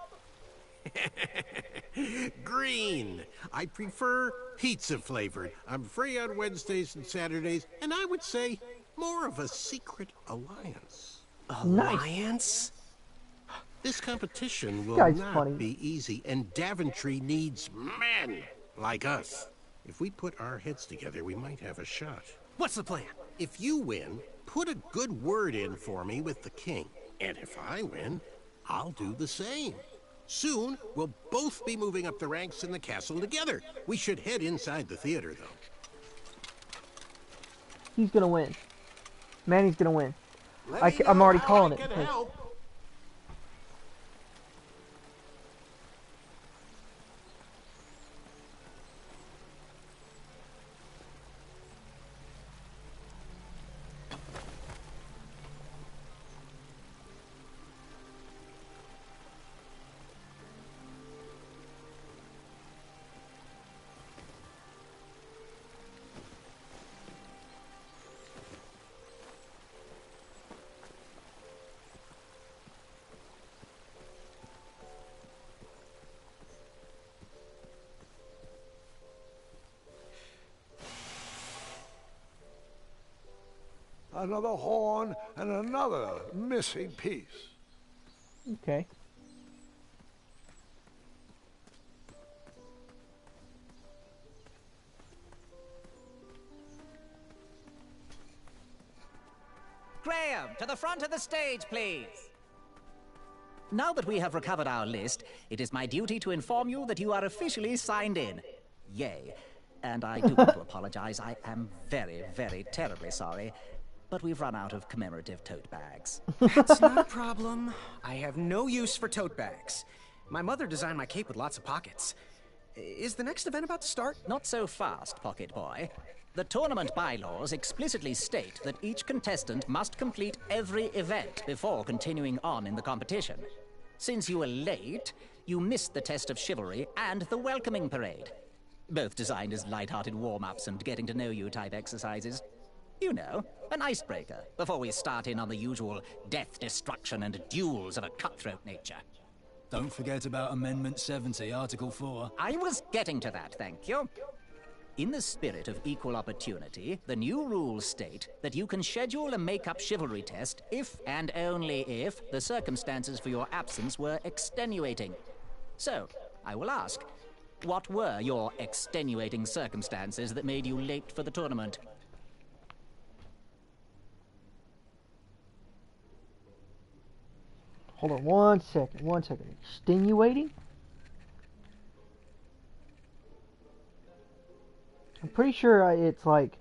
Green. I prefer pizza-flavored. I'm free on Wednesdays and Saturdays, and I would say more of a secret alliance. Alliance? This competition will Guy's not funny. be easy, and Daventry needs men like us. If we put our heads together, we might have a shot. What's the plan? If you win, put a good word in for me with the king. And if I win, I'll do the same. Soon, we'll both be moving up the ranks in the castle together. We should head inside the theater, though. He's gonna win. Manny's gonna win. I'm already calling it. Another horn and another missing piece. Okay. Graham, to the front of the stage, please. Now that we have recovered our list, it is my duty to inform you that you are officially signed in. Yay. And I do want to apologize. I am very, very terribly sorry. But we've run out of commemorative tote bags. That's not a problem. I have no use for tote bags. My mother designed my cape with lots of pockets. Is the next event about to start? Not so fast, Pocket Boy. The tournament bylaws explicitly state that each contestant must complete every event before continuing on in the competition. Since you were late, you missed the test of chivalry and the welcoming parade. Both designed as light-hearted warm-ups and getting-to-know-you type exercises. You know, an icebreaker before we start in on the usual death, destruction, and duels of a cutthroat nature. Don't forget about Amendment 70, Article 4. I was getting to that, thank you. In the spirit of equal opportunity, the new rules state that you can schedule a make-up chivalry test if and only if the circumstances for your absence were extenuating. So, I will ask, what were your extenuating circumstances that made you late for the tournament? Hold on 1 second. 1 second. Extenuating? I'm pretty sure it's like...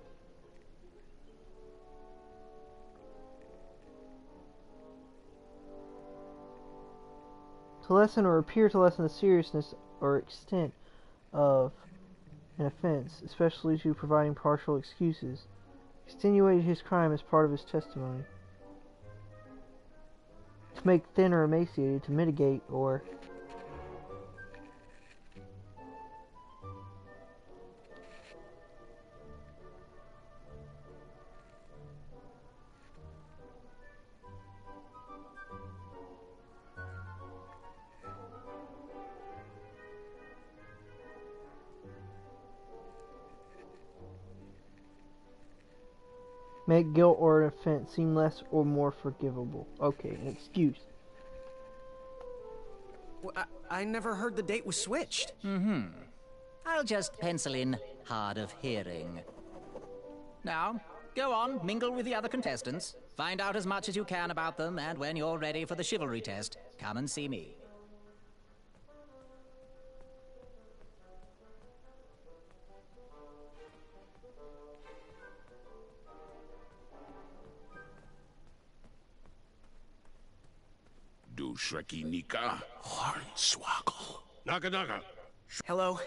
to lessen or appear to lessen the seriousness or extent of an offense, especially to providing partial excuses. Extenuated his crime as part of his testimony. To make thin or emaciated, to mitigate, or... make guilt or an offense seem less or more forgivable. Okay, an excuse. Well, I never heard the date was switched. I'll just pencil in hard of hearing. Now, go on, mingle with the other contestants. Find out as much as you can about them, and when you're ready for the chivalry test, come and see me. Do Shreki Nika? Hornswoggle. Naga Naga. Hello,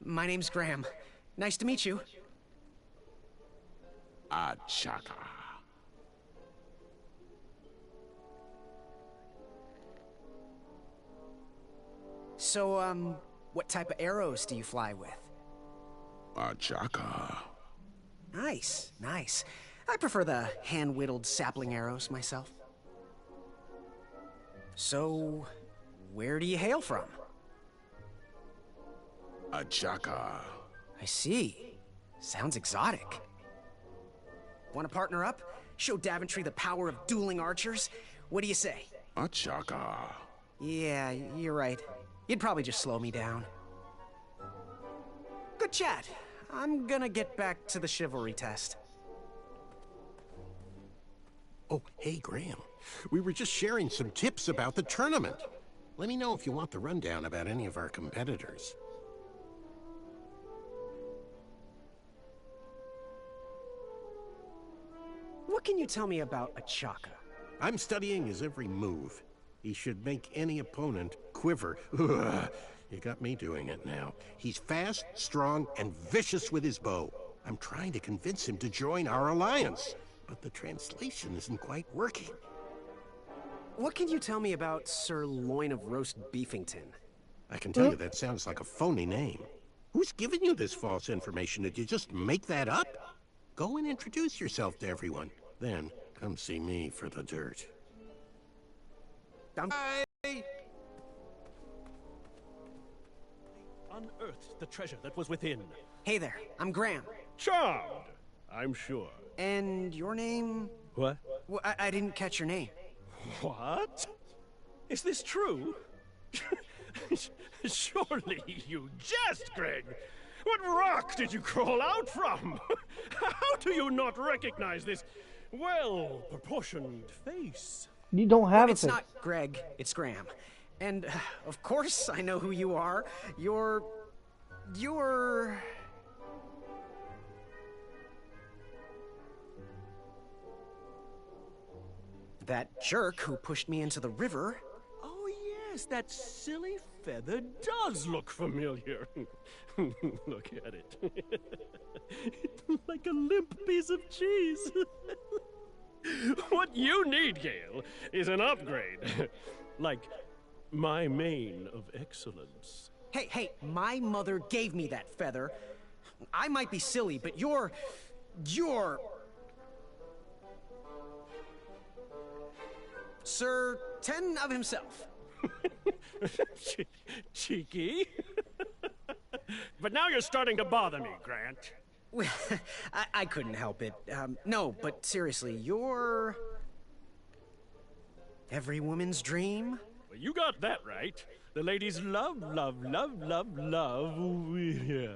my name's Graham. Nice to meet you. Achaka. So, what type of arrows do you fly with? Achaka. Nice, nice. I prefer the hand-whittled sapling arrows myself. So, where do you hail from? Achaka. I see. Sounds exotic. Want to partner up? Show Daventry the power of dueling archers? What do you say? Achaka. Yeah, you're right. You'd probably just slow me down. Good chat. I'm gonna get back to the chivalry test. Oh, hey, Graham. We were just sharing some tips about the tournament. Let me know if you want the rundown about any of our competitors. What can you tell me about Achaka? I'm studying his every move. He should make any opponent quiver. Ugh, you got me doing it now. He's fast, strong, and vicious with his bow. I'm trying to convince him to join our alliance, but the translation isn't quite working. What can you tell me about Sir Loin of Roast Beefington? I can tell you that sounds like a phony name. Who's giving you this false information? Did you just make that up? Go and introduce yourself to everyone. Then, come see me for the dirt. Bye! Unearthed the treasure that was within. Hey there, I'm Graham. Charmed, I'm sure. And your name? What? Well, I didn't catch your name. What? Is this true? Surely you jest, Greg. What rock did you crawl out from? How do you not recognize this well-proportioned face? You don't have It's not Greg, it's Graham. And, of course, I know who you are. You're... that jerk who pushed me into the river. Oh, yes, that silly feather does look familiar. Look at it. It's like a limp piece of cheese. What you need, Gale, is an upgrade. Like my mane of excellence. Hey, my mother gave me that feather. I might be silly, but you're... Sir Ten of himself. Cheeky. But now you're starting to bother me, Grant. Well, I couldn't help it. No, but seriously, you're... every woman's dream? Well, you got that right. The ladies love. Yeah.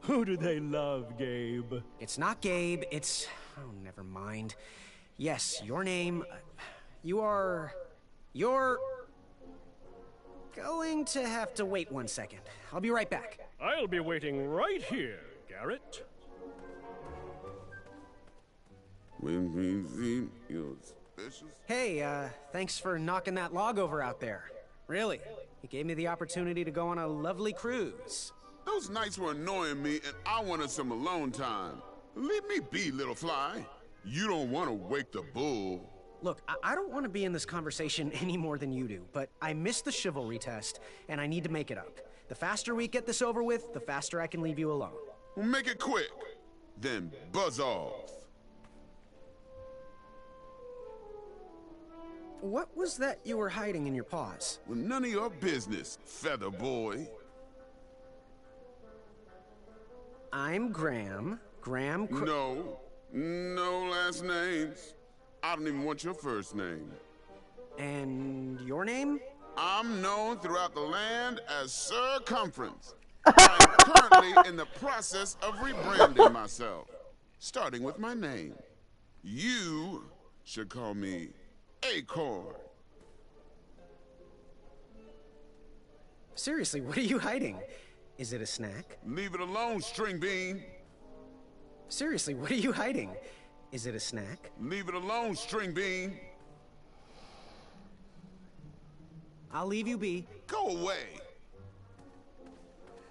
Who do they love, Gabe? It's not Gabe, it's... oh, never mind. Yes, your name... you're... going to have to wait 1 second. I'll be right back. I'll be waiting right here, Garrett. When we see your suspicious... Hey, thanks for knocking that log over out there. Really, it gave me the opportunity to go on a lovely cruise. Those nights were annoying me, and I wanted some alone time. Leave me be, little fly. You don't want to wake the bull. Look, I don't want to be in this conversation any more than you do, but I missed the chivalry test, and I need to make it up. The faster we get this over with, the faster I can leave you alone. Well, make it quick, then buzz off. What was that you were hiding in your paws? Well, none of your business, feather boy. I'm Graham. No last names. I don't even want your first name. And your name? I'm known throughout the land as Circumference. I'm currently in the process of rebranding myself, starting with my name. You should call me Acorn. Seriously, what are you hiding? Is it a snack? Leave it alone, String Bean. Seriously, what are you hiding? Is it a snack? Leave it alone, String Bean. I'll leave you be. Go away.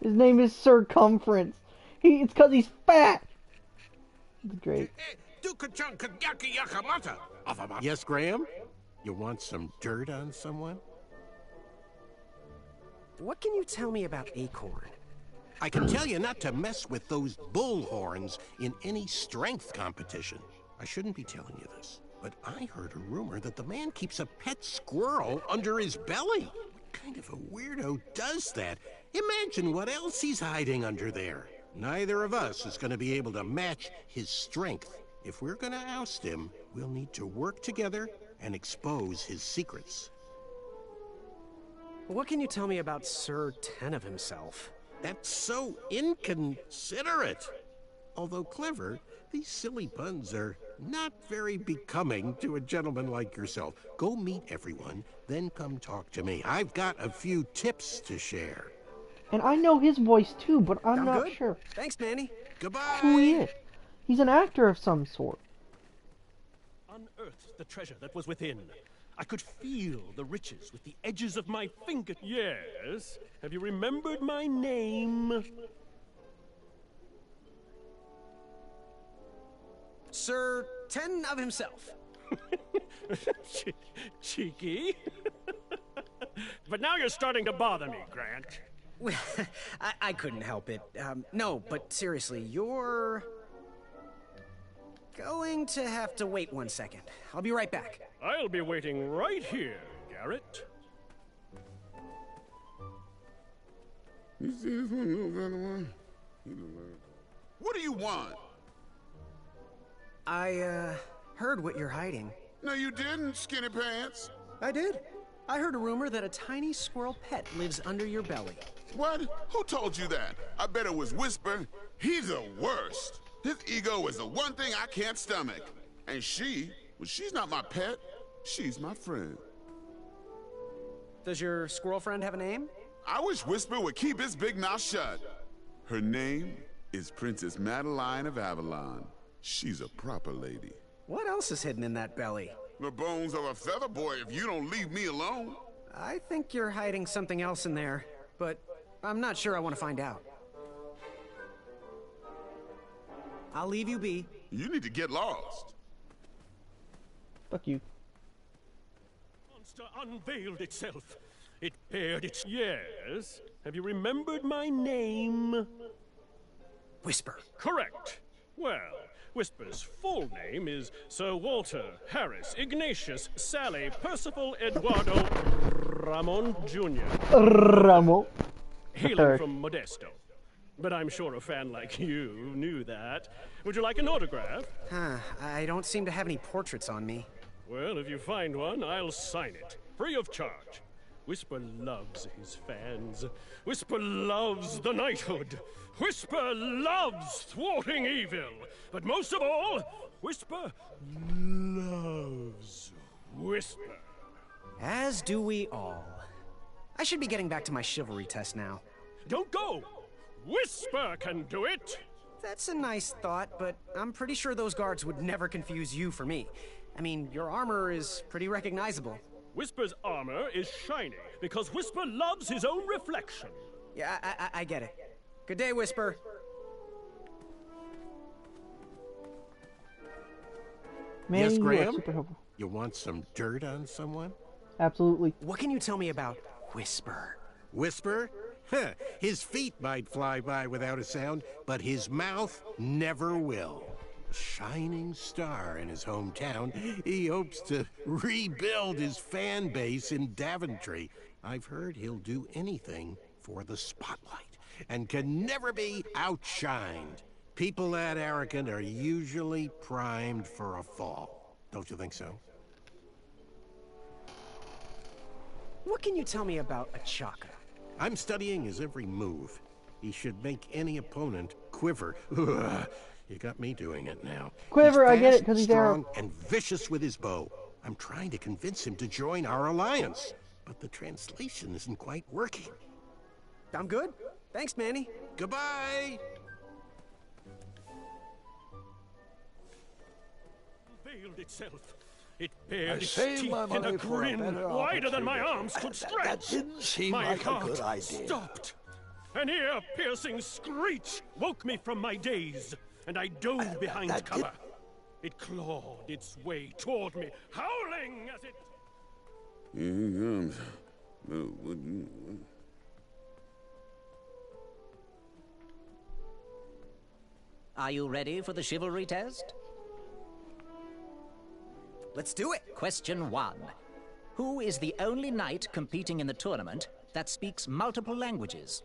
His name is Circumference. It's because he's fat. It's great. Yes, Graham? You want some dirt on someone? What can you tell me about Acorn? I can tell you not to mess with those bullhorns in any strength competition. I shouldn't be telling you this, but I heard a rumor that the man keeps a pet squirrel under his belly. What kind of a weirdo does that? Imagine what else he's hiding under there. Neither of us is going to be able to match his strength. If we're going to oust him, we'll need to work together and expose his secrets. What can you tell me about Sir Tenov himself? That's so inconsiderate. Although clever, these silly puns are not very becoming to a gentleman like yourself. Go meet everyone, then come talk to me. I've got a few tips to share. And I know his voice too, but I'm not good. sure Thanks, Manny. Goodbye. who he is. He's an actor of some sort. Unearthed the treasure that was within. I could feel the riches with the edges of my finger. Yes. Have you remembered my name? Sir Tenov himself. Cheeky. But now you're starting to bother me, Grant. Well, I couldn't help it. No, but seriously, you're going to have to wait 1 second. I'll be right back. I'll be waiting right here, Garrett. You see this one, little better one? What do you want? I, heard what you're hiding. No, you didn't, skinny pants. I did. I heard a rumor that a tiny squirrel pet lives under your belly. What? Who told you that? I bet it was Whisper. He's the worst. His ego is the one thing I can't stomach. And she's not my pet. She's my friend. Does your squirrel friend have a name? I wish Whisper would keep his big mouth shut. Her name is Princess Madeline of Avalon. She's a proper lady. What else is hidden in that belly? The bones of a feather boy if you don't leave me alone. I think you're hiding something else in there, but I'm not sure I want to find out. I'll leave you be. You need to get lost. Fuck you. Monster unveiled itself. It bared its... Yes. Have you remembered my name? Whisper. Correct. Well, Whisper's full name is Sir Walter Harris Ignatius Sally Percival Eduardo Ramon Jr. Ramon. Hailing from Modesto. But I'm sure a fan like you knew that. Would you like an autograph? I don't seem to have any portraits on me. Well, if you find one, I'll sign it. Free of charge. Whisper loves his fans. Whisper loves the knighthood. Whisper loves thwarting evil. But most of all, Whisper loves Whisper. As do we all. I should be getting back to my chivalry test now. Don't go! Whisper can do it! That's a nice thought, but I'm pretty sure those guards would never confuse you for me. I mean, your armor is pretty recognizable. Whisper's armor is shiny because Whisper loves his own reflection. Yeah, I get it. Good day, Whisper. Man, yes, you are Graham? super helpful. You want some dirt on someone? Absolutely. What can you tell me about Whisper? Whisper? Huh. His feet might fly by without a sound, but his mouth never will. Shining star in his hometown, he hopes to rebuild his fan base in Daventry. I've heard he'll do anything for the spotlight and can never be outshined. People that arrogant are usually primed for a fall. Don't you think so? What can you tell me about Achaka? I'm studying his every move. He should make any opponent quiver. You got me doing it now. Quiver, He's I get it, fast, 'cause he's strong arrow. and vicious with his bow. I'm trying to convince him to join our alliance, but the translation isn't quite working. I'm good. Thanks, Manny. Goodbye. Veiled itself. It bared I its saved teeth my in a money for a grin better wider than my opportunity. arms could That stretch. didn't seem my like a heart good idea. stopped. An ear-piercing screech woke me from my daze, and I dove behind that cover. It clawed its way toward me, howling as it... Here he comes. Are you ready for the chivalry test? Let's do it. Question 1. Who is the only knight competing in the tournament that speaks multiple languages?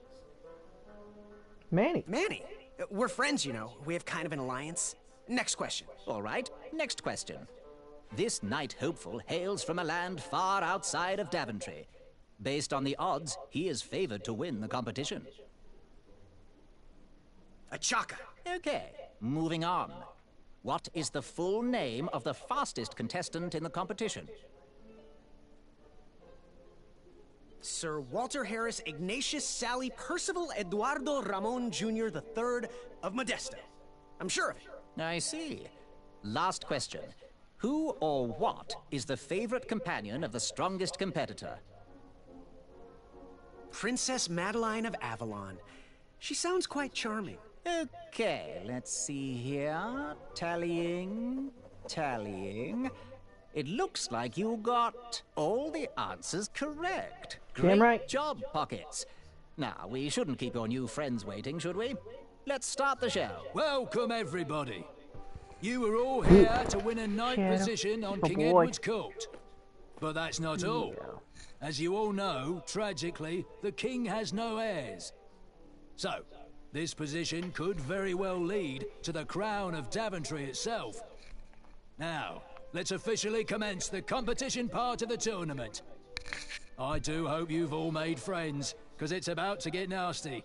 Manny. Manny. We're friends, you know. We have kind of an alliance. Next question. All right, next question. This knight hopeful hails from a land far outside of Daventry. Based on the odds, he is favored to win the competition. Achaka. Okay, moving on. What is the full name of the fastest contestant in the competition? Sir Walter Harris Ignatius Sally Percival Eduardo Ramon Jr. III of Modesto. I'm sure of it. I see. Last question. Who or what is the favorite companion of the strongest competitor? Princess Madeline of Avalon. She sounds quite charming. Okay, let's see here. Tallying. It looks like you got all the answers correct. Damn right. Great job, Pockets. Now, we shouldn't keep your new friends waiting, should we? Let's start the show. Welcome, everybody. You are all here to win a knight position on King Edward's court. But that's not all. As you all know, tragically, the king has no heirs. So, this position could very well lead to the crown of Daventry itself. Now, let's officially commence the competition part of the tournament. I do hope you've all made friends, because it's about to get nasty.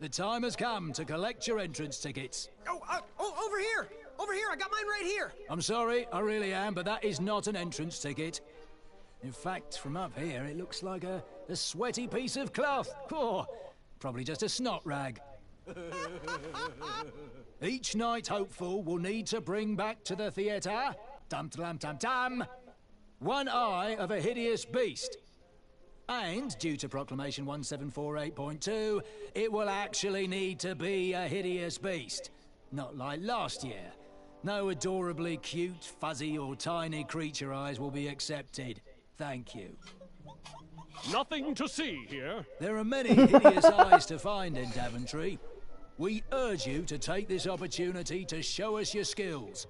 The time has come to collect your entrance tickets. Oh, over here! Over here, I got mine right here! I'm sorry, I really am, but that is not an entrance ticket. In fact, from up here, it looks like a sweaty piece of cloth. Oh, probably just a snot rag. Each knight hopeful will need to bring back to the theatre, dum-dum-dum-dum, one eye of a hideous beast. And, due to Proclamation 1748.2, it will actually need to be a hideous beast. Not like last year. No adorably cute, fuzzy or tiny creature eyes will be accepted. Thank you. Nothing to see here. There are many hideous eyes to find in Daventry. We urge you to take this opportunity to show us your skills.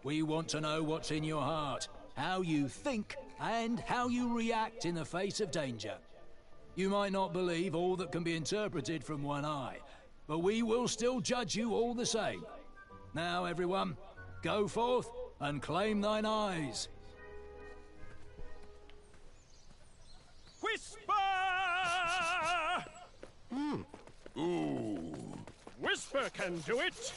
We want to know what's in your heart, how you think, and how you react in the face of danger. You might not believe all that can be interpreted from one eye, but we will still judge you all the same. Now, everyone, go forth and claim thine eyes. Whisper! Ooh. Whisper can do it.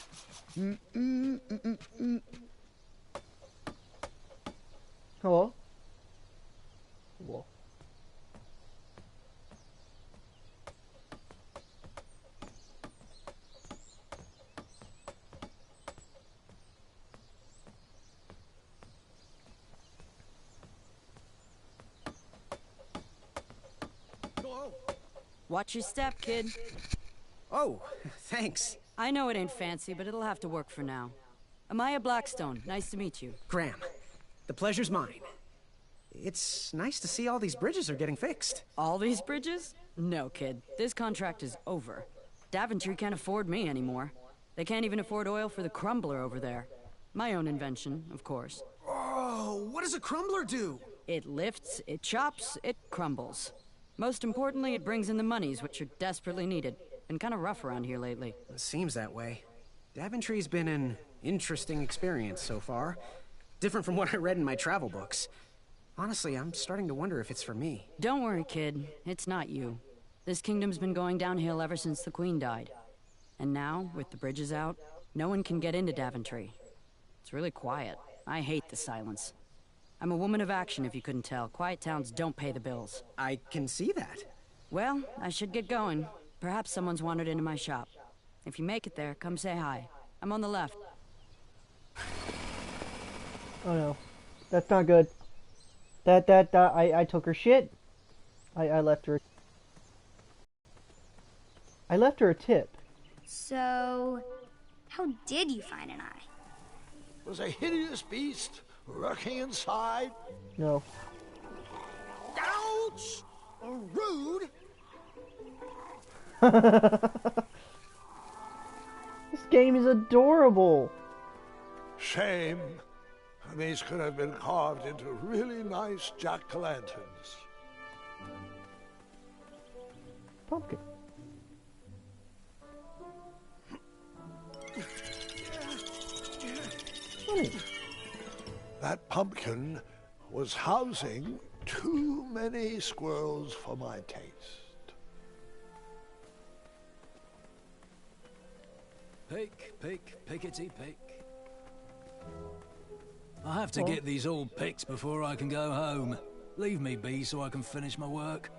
Hello? Whoa. Watch your step, kid. Oh, thanks. I know it ain't fancy, but it'll have to work for now. Amaya Blackstone, nice to meet you. Graham, the pleasure's mine. It's nice to see all these bridges are getting fixed. All these bridges? No, kid. This contract is over. Daventry can't afford me anymore. They can't even afford oil for the crumbler over there. My own invention, of course. Oh, what does a crumbler do? It lifts, it chops, it crumbles. Most importantly, it brings in the monies, which are desperately needed. Been kind of rough around here lately. It seems that way. Daventry's been an interesting experience so far. Different from what I read in my travel books. Honestly, I'm starting to wonder if it's for me. Don't worry, kid. It's not you. This kingdom's been going downhill ever since the Queen died. And now, with the bridges out, no one can get into Daventry. It's really quiet. I hate the silence. I'm a woman of action, if you couldn't tell. Quiet towns don't pay the bills. I can see that. Well, I should get going. Perhaps someone's wandered into my shop. If you make it there, come say hi. I'm on the left. Oh no. That's not good. I took her shit. I left her. I left her a tip. So, how did you find an eye? Was a hideous beast lurking inside? No. Ouch! Rude! This game is adorable. Shame. These could have been carved into really nice jack-o'-lanterns. Pumpkin. Funny. That pumpkin was housing too many squirrels for my taste. Pick, pick, pickety pick. I have to get these all picked before I can go home. Leave me be so I can finish my work.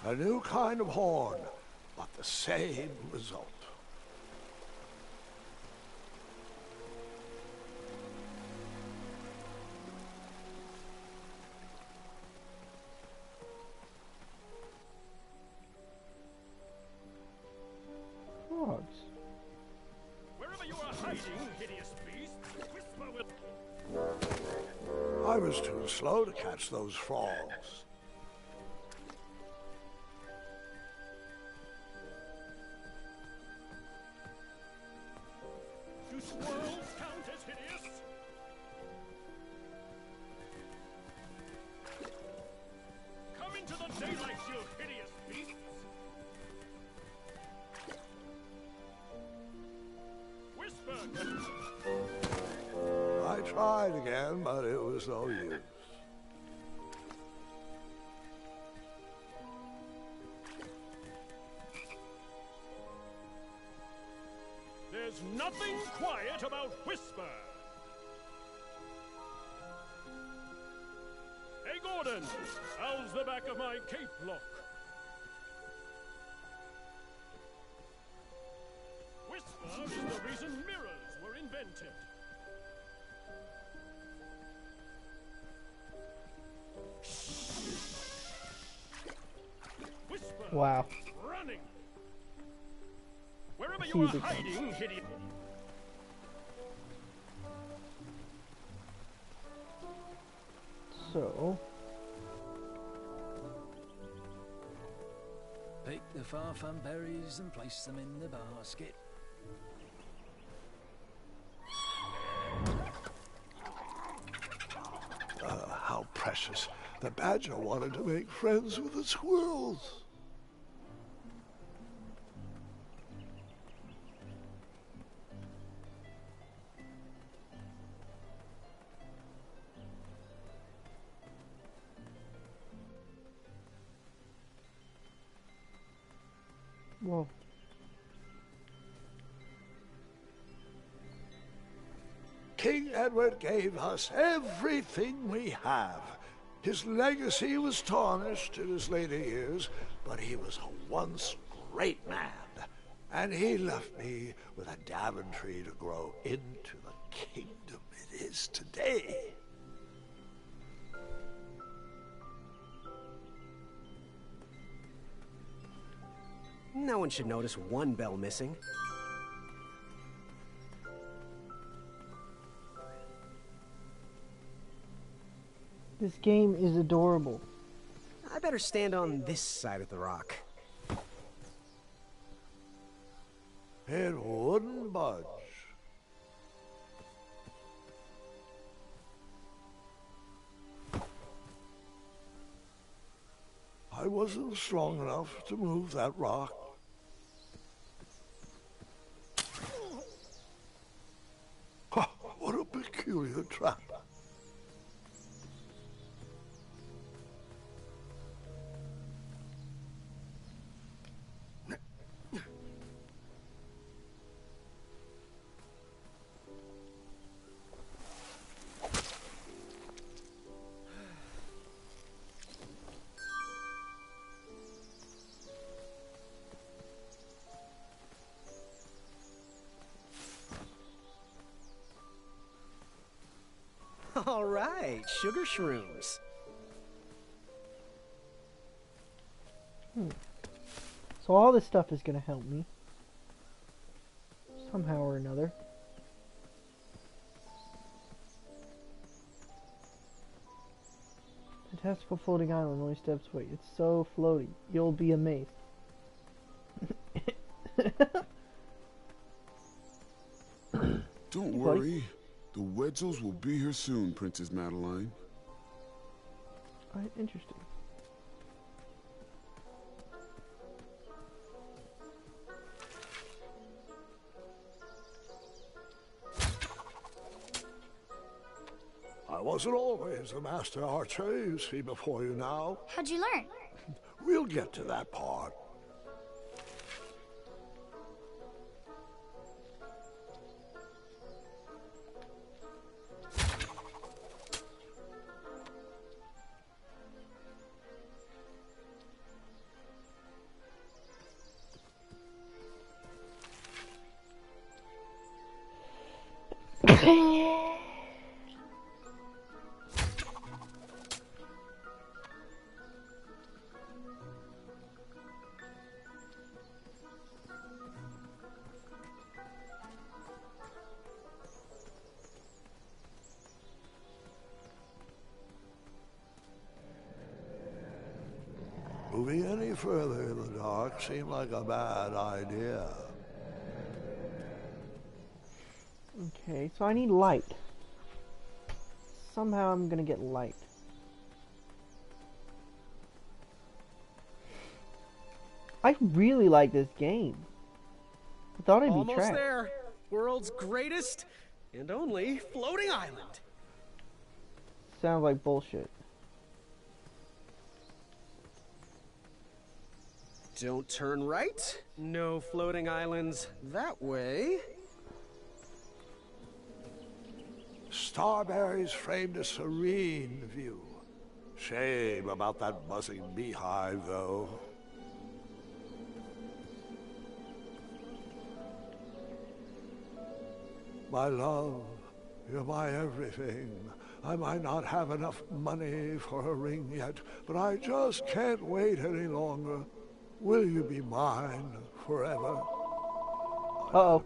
A new kind of horn, but the same result. Frogs. Wherever you are hiding, hideous beast, whisper with... I was too slow to catch those frogs. Do squirrels count as hideous? Come into the daylight, you hideous beasts! Whisper! I tried again, but it was no use. There's nothing quiet about Whisper! Hey, Gordon! How's the back of my cape look? Whisper is the reason mirrors were invented. Whisper! Wow. Running! Wherever you are hiding, idiot. So... Pick the farfan berries and place them in the basket. How precious. The badger wanted to make friends with the squirrels. Whoa. King Edward gave us everything we have. His legacy was tarnished in his later years, but he was a once great man. And he left me with a Daventry to grow into the kingdom it is today. No one should notice one bell missing. This game is adorable. I better stand on this side of the rock. It wouldn't budge. I wasn't strong enough to move that rock. Ha, what a peculiar trap. All right, sugar shrooms. So all this stuff is gonna help me. Somehow or another. Fantastical floating island, only steps away. It's so floaty. You'll be amazed. Don't worry. The Wedsels will be here soon, Princess Madeline. Alright, interesting. I wasn't always the master archer you see before you now. How'd you learn? We'll get to that part. Moving any further in the dark seemed like a bad idea. Okay, so I need light. Somehow I'm gonna get light. I really like this game. I thought it'd be Almost trash. there. World's greatest and only floating island. Sounds like bullshit. Don't turn right. No floating islands that way. Starberries framed a serene view. Shame about that buzzing beehive, though. My love, you're my everything. I might not have enough money for a ring yet, but I just can't wait any longer. Will you be mine forever? Uh-oh.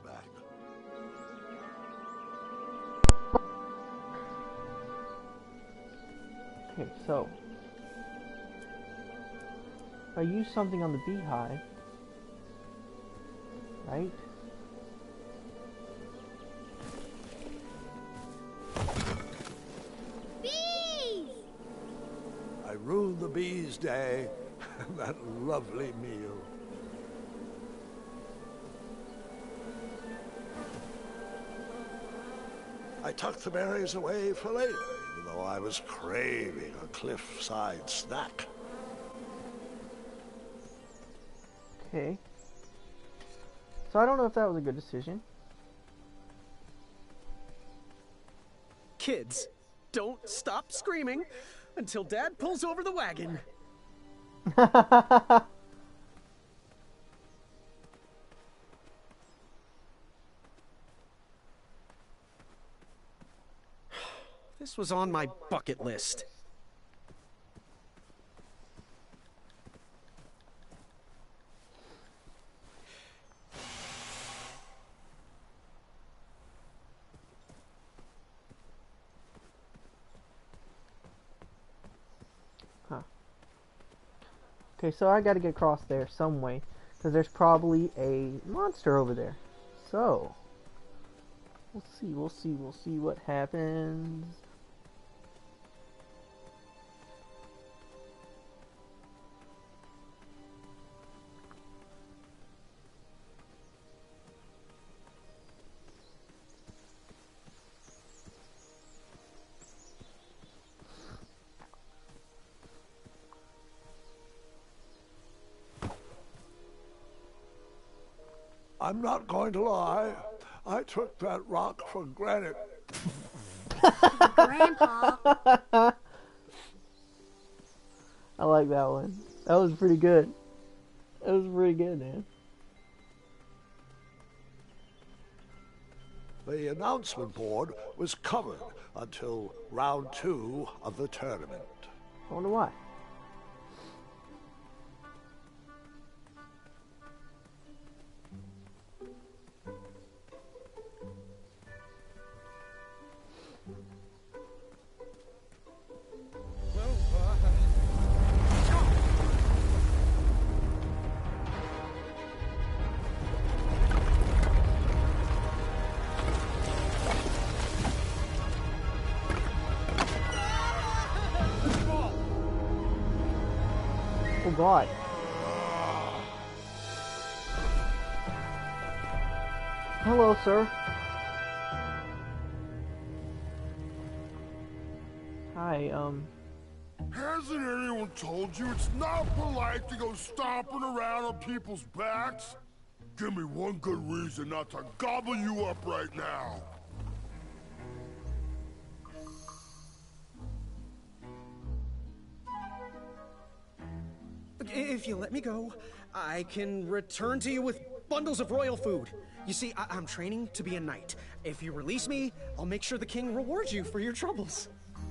Back. Okay, so if I use something on the beehive, right? Bees! I ruined the bees' day and that lovely meal. I tucked the berries away for later, even though I was craving a cliffside snack. Okay. So I don't know if that was a good decision. Kids, don't stop screaming until Dad pulls over the wagon. This was on my bucket list. Huh. Okay, so I gotta get across there some way, because there's probably a monster over there. So, we'll see what happens. I'm not going to lie. I took that rock for granted. Grandpa. I like that one. That was pretty good. That was pretty good, man. The announcement board was covered until round 2 of the tournament. I wonder why. Oh God. Hello, sir. Hi, Hasn't anyone told you it's not polite to go stomping around on people's backs? Give me one good reason not to gobble you up right now. If you let me go, I can return to you with bundles of royal food. You see, I'm training to be a knight. If you release me, I'll make sure the king rewards you for your troubles.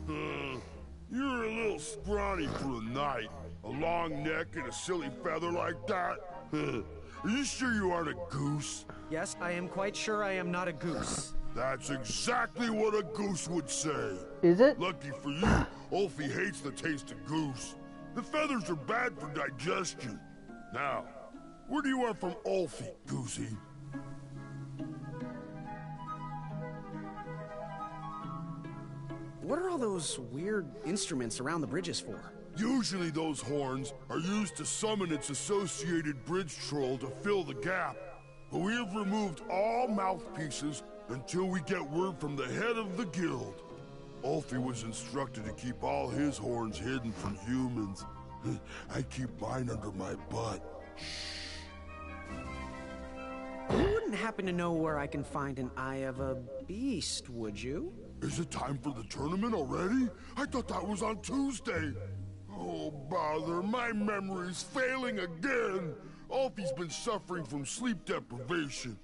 You're a little scrawny for a knight. A long neck and a silly feather like that? Are you sure you aren't a goose? Yes, I am quite sure I am not a goose. That's exactly what a goose would say. Is it? Lucky for you, Ulfie hates the taste of goose. The feathers are bad for digestion. Now, where do you want from Ulfie, Goosey? What are all those weird instruments around the bridges for? Usually those horns are used to summon its associated bridge troll to fill the gap. But we have removed all mouthpieces until we get word from the head of the guild. Ulfie was instructed to keep all his horns hidden from humans. I keep mine under my butt. You wouldn't happen to know where I can find an Eye of a Beast, would you? Is it time for the tournament already? I thought that was on Tuesday. Oh, bother, my memory's failing again. Ulfie's been suffering from sleep deprivation.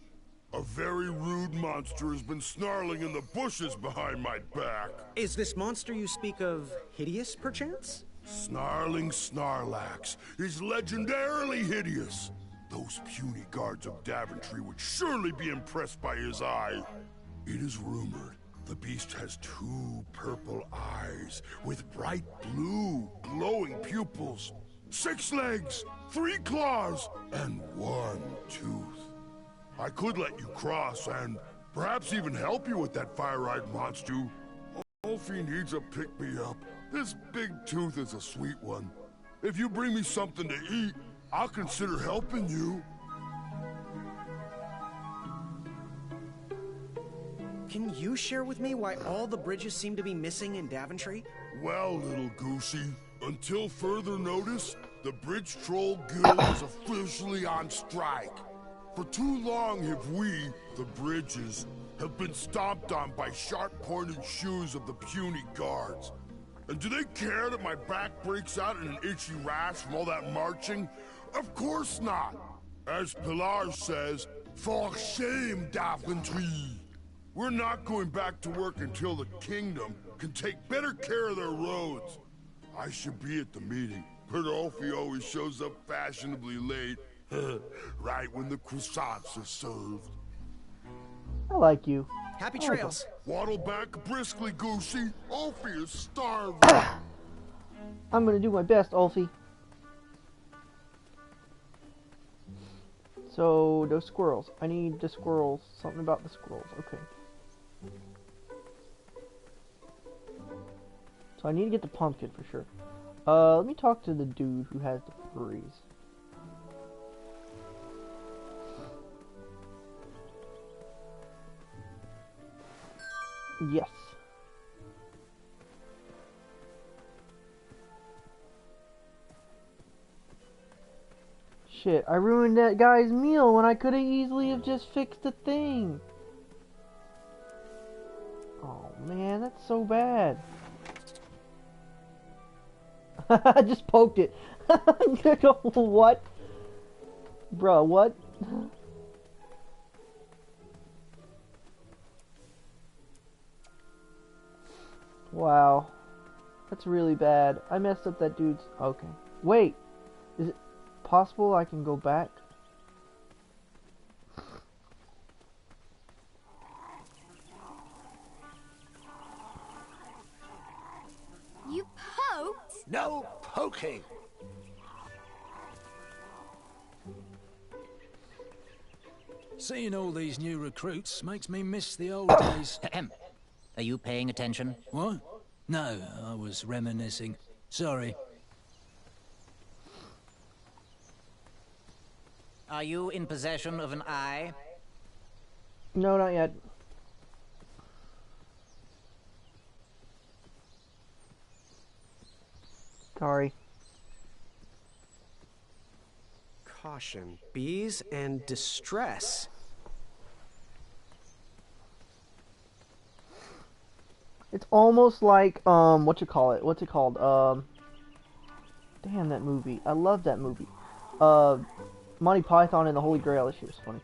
A very rude monster has been snarling in the bushes behind my back. Is this monster you speak of hideous, perchance? Snarling Snarlax is legendarily hideous. Those puny guards of Daventry would surely be impressed by his eye. It is rumored the beast has 2 purple eyes with bright blue, glowing pupils, 6 legs, 3 claws, and 1 tooth. I could let you cross and perhaps even help you with that fire-eyed monster. Ulfie needs a pick-me-up. This big tooth is a sweet one. If you bring me something to eat, I'll consider helping you. Can you share with me why all the bridges seem to be missing in Daventry? Well, little Goosey, until further notice, the Bridge Troll Guild is officially on strike. For too long have we, the bridges, have been stomped on by sharp-pointed shoes of the puny guards. And do they care that my back breaks out in an itchy rash from all that marching? Of course not! As Pilar says, for shame, Daventry! We're not going back to work until the kingdom can take better care of their roads. I should be at the meeting, but Ulfie always shows up fashionably late. Right when the croissants are served. I like you. Happy trails. Waddle back briskly, Goosey. Ulfie is starving. I'm gonna do my best, Ulfie. So, those squirrels. I need the squirrels. Something about the squirrels. Okay. So I need to get the pumpkin for sure. Let me talk to the dude who has the furries. Yes. Shit, I ruined that guy's meal when I could have easily have just fixed the thing. That's so bad. I just poked it. What? Bro, what? Wow. That's really bad. I messed up that dude's... Okay. Wait. Is it possible I can go back? You poked? No poking. Seeing all these new recruits makes me miss the old days. Ahem. Are you paying attention? What? No, I was reminiscing. Sorry. Are you in possession of an eye? No, not yet. Sorry. Caution. Bees and distress. It's almost like, what's it called? Damn, that movie. I love that movie. Monty Python and the Holy Grail. That shit was funny.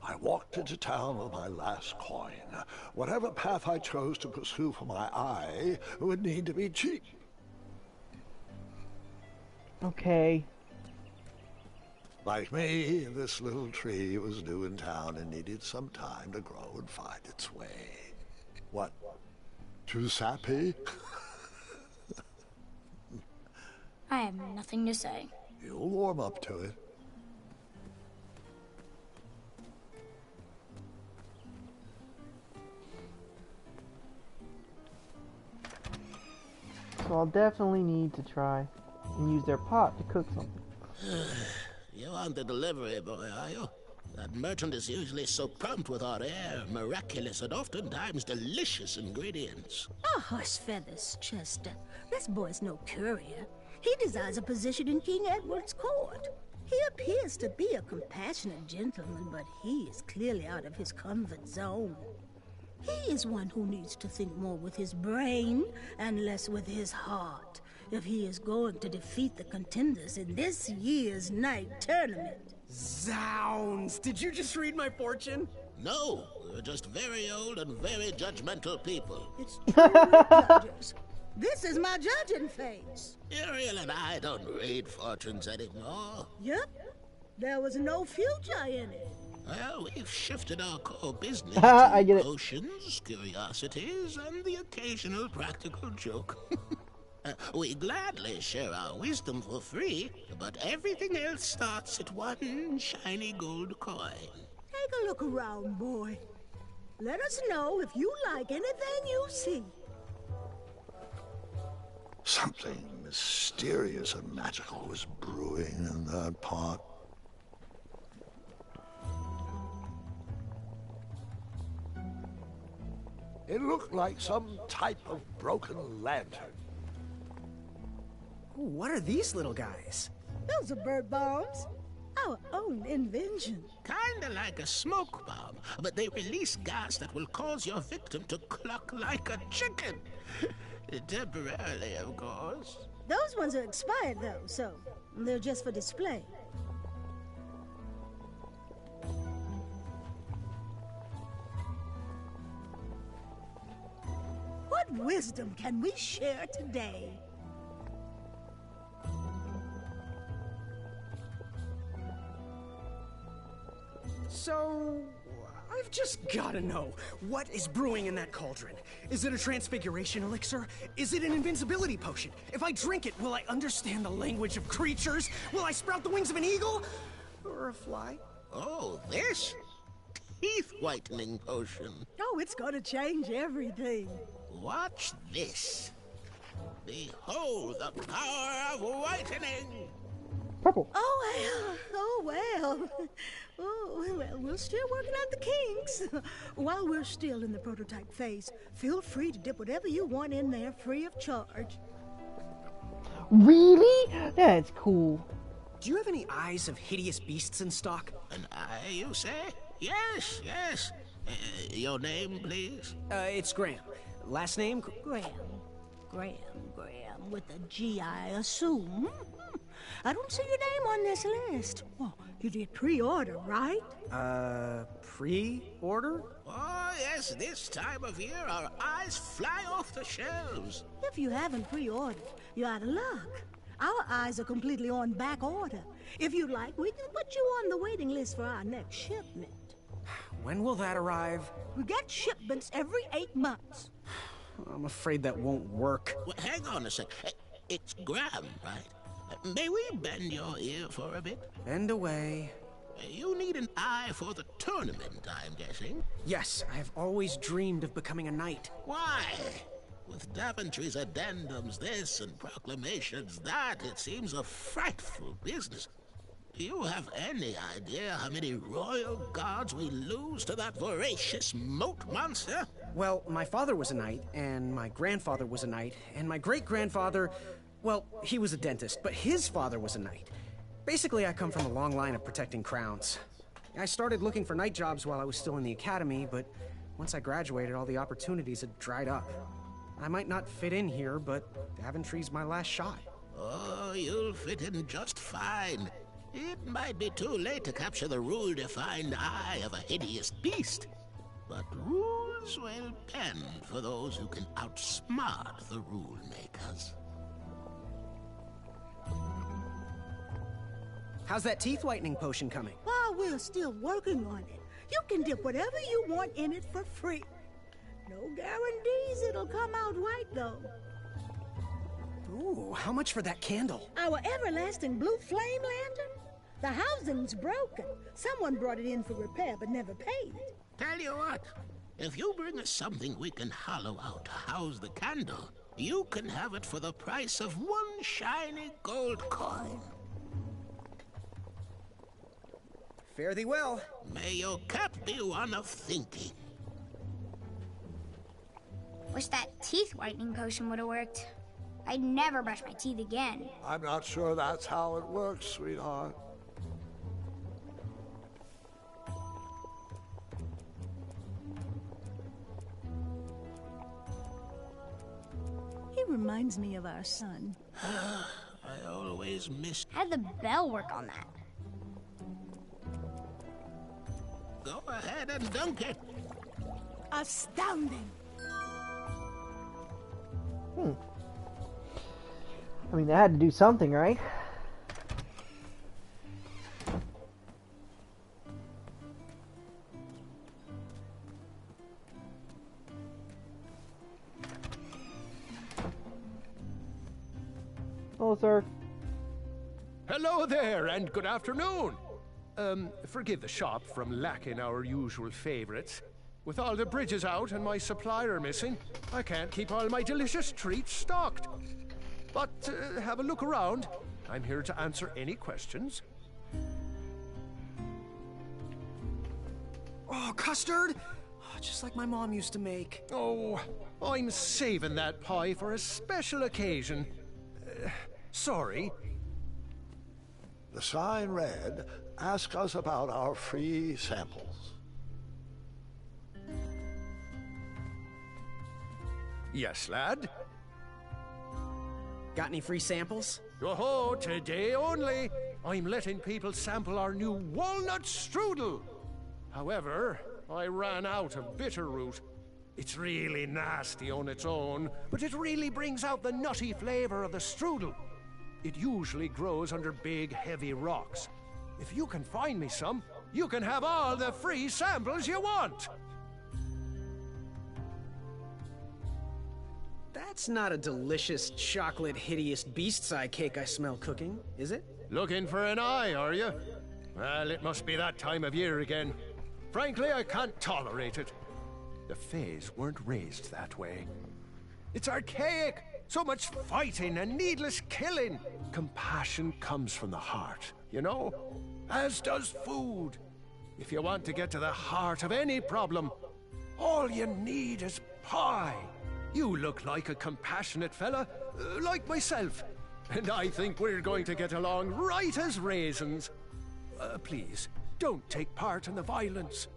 I walked into town with my last coin. Whatever path I chose to pursue for my eye would need to be cheap. Okay. Like me, this little tree was new in town and needed some time to grow and find its way. What? Too sappy? I have nothing to say. You'll warm up to it. So I'll definitely need to try and use their pot to cook something. You aren't the delivery boy, are you? That merchant is usually so prompt with our rare, miraculous, and oftentimes delicious ingredients. Oh, horse feathers, Chester. This boy's no courier. He desires a position in King Edward's court. He appears to be a compassionate gentleman, but he is clearly out of his comfort zone. He is one who needs to think more with his brain and less with his heart if he is going to defeat the contenders in this year's night tournament. Zounds! Did you just read my fortune? No, we're just very old and very judgmental people. It's true, judges. This is my judging face. Uriel and I don't read fortunes anymore. Yep. There was no future in it. Well, we've shifted our core business I to get it. potions, curiosities, and the occasional practical joke. We gladly share our wisdom for free, but everything else starts at one shiny gold coin. Take a look around, boy. Let us know if you like anything you see. Something mysterious and magical was brewing in that pot. It looked like some type of broken lantern. Ooh, what are these little guys? Those are bird bombs. Our own invention. Kinda like a smoke bomb, but they release gas that will cause your victim to cluck like a chicken. Temporarily, of course. Those ones are expired, though, so they're just for display. What wisdom can we share today? So, I've just gotta know, what is brewing in that cauldron? Is it a transfiguration elixir? Is it an invincibility potion? If I drink it, will I understand the language of creatures? Will I sprout the wings of an eagle? Or a fly? Oh, this? Teeth whitening potion. Oh, it's gonna change everything. Watch this. Behold the power of whitening. Purple. Oh well. Oh, well, we're still working out the kinks. While we're still in the prototype phase, feel free to dip whatever you want in there free of charge. Really? That's cool. Do you have any eyes of hideous beasts in stock? An eye, you say? Yes, yes. Your name, please? It's Graham. Last name? Graham, with a G, I assume. I don't see your name on this list. Well, you did pre-order, right? Pre-order? Oh, yes, this time of year our eyes fly off the shelves. If you haven't pre-ordered, you're out of luck. Our eyes are completely on back order. If you'd like, we can put you on the waiting list for our next shipment. When will that arrive? We get shipments every 8 months. I'm afraid that won't work. Well, hang on a sec. It's Graham, right? May we bend your ear for a bit? Bend away. You need an eye for the tournament, I'm guessing. Yes, I have always dreamed of becoming a knight. Why? With Daventry's addendums this and proclamations that, it seems a frightful business. Do you have any idea how many royal guards we lose to that voracious moat monster? Well, my father was a knight, and my grandfather was a knight, and my great-grandfather, well, he was a dentist, but his father was a knight. Basically, I come from a long line of protecting crowns. I started looking for knight jobs while I was still in the academy, but once I graduated, all the opportunities had dried up. I might not fit in here, but Daventry's my last shot. Oh, you'll fit in just fine. It might be too late to capture the rule-defined eye of a hideous beast, but rules will bend for those who can outsmart the rule makers. How's that teeth whitening potion coming? While we're still working on it, you can dip whatever you want in it for free. No guarantees it'll come out right, though. Ooh, how much for that candle? Our everlasting blue flame lantern? The housing's broken. Someone brought it in for repair but never paid it. Tell you what, if you bring us something we can hollow out to house the candle, you can have it for the price of one shiny gold coin. Fare thee well. May your cap be one of thinking. Wish that teeth whitening potion would have worked. I'd never brush my teeth again. I'm not sure that's how it works, sweetheart. He reminds me of our son. I always miss... How'd the bell work on that? Go ahead and dunk it. Astounding. I mean, they had to do something, right? Hello, sir. Hello there, and good afternoon. Forgive the shop from lacking our usual favorites. With all the bridges out and my supplier missing, I can't keep all my delicious treats stocked. But have a look around. I'm here to answer any questions. Oh, custard! Oh, just like my mom used to make. Oh, I'm saving that pie for a special occasion. Sorry. The sign read, "Ask us about our free samples." Yes, lad? Got any free samples? Oh, today only. I'm letting people sample our new walnut strudel. However, I ran out of bitterroot. It's really nasty on its own, but it really brings out the nutty flavor of the strudel. It usually grows under big, heavy rocks. If you can find me some, you can have all the free samples you want. That's not a delicious, chocolate, hideous beast's eye cake I smell cooking, is it? Looking for an eye, are you? Well, it must be that time of year again. Frankly, I can't tolerate it. The Fays weren't raised that way. It's archaic. So much fighting and needless killing. Compassion comes from the heart, you know? As does food. If you want to get to the heart of any problem, all you need is pie. You look like a compassionate fella, like myself. And I think we're going to get along right as raisins. Please, don't take part in the violence.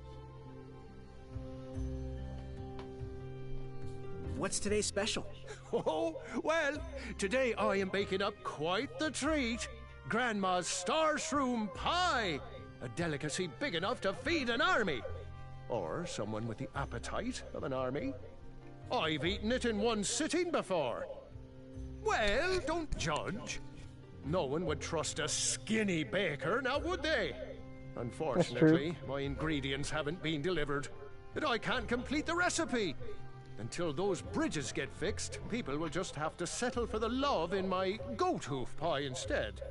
What's today's special? Oh, well, today I am baking up quite the treat. Grandma's star shroom pie. A delicacy big enough to feed an army. Or someone with the appetite of an army. I've eaten it in one sitting before. Well, don't judge. No one would trust a skinny baker, now would they? Unfortunately, my ingredients haven't been delivered, and I can't complete the recipe. Until those bridges get fixed, people will just have to settle for the love in my goat hoof pie instead.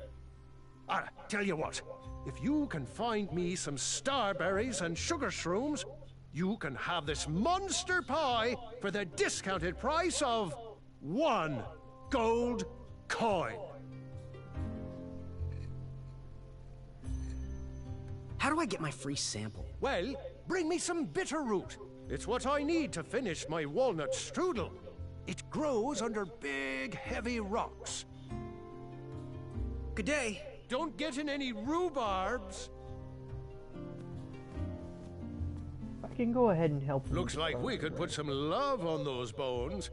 Tell you what, if you can find me some starberries and sugar shrooms, you can have this monster pie for the discounted price of 1 gold coin. How do I get my free sample? Well, bring me some bitter root. It's what I need to finish my walnut strudel. It grows under big, heavy rocks. Good day. Don't get in any rhubarbs. I can go ahead and help you. Looks like we could put some love on those bones.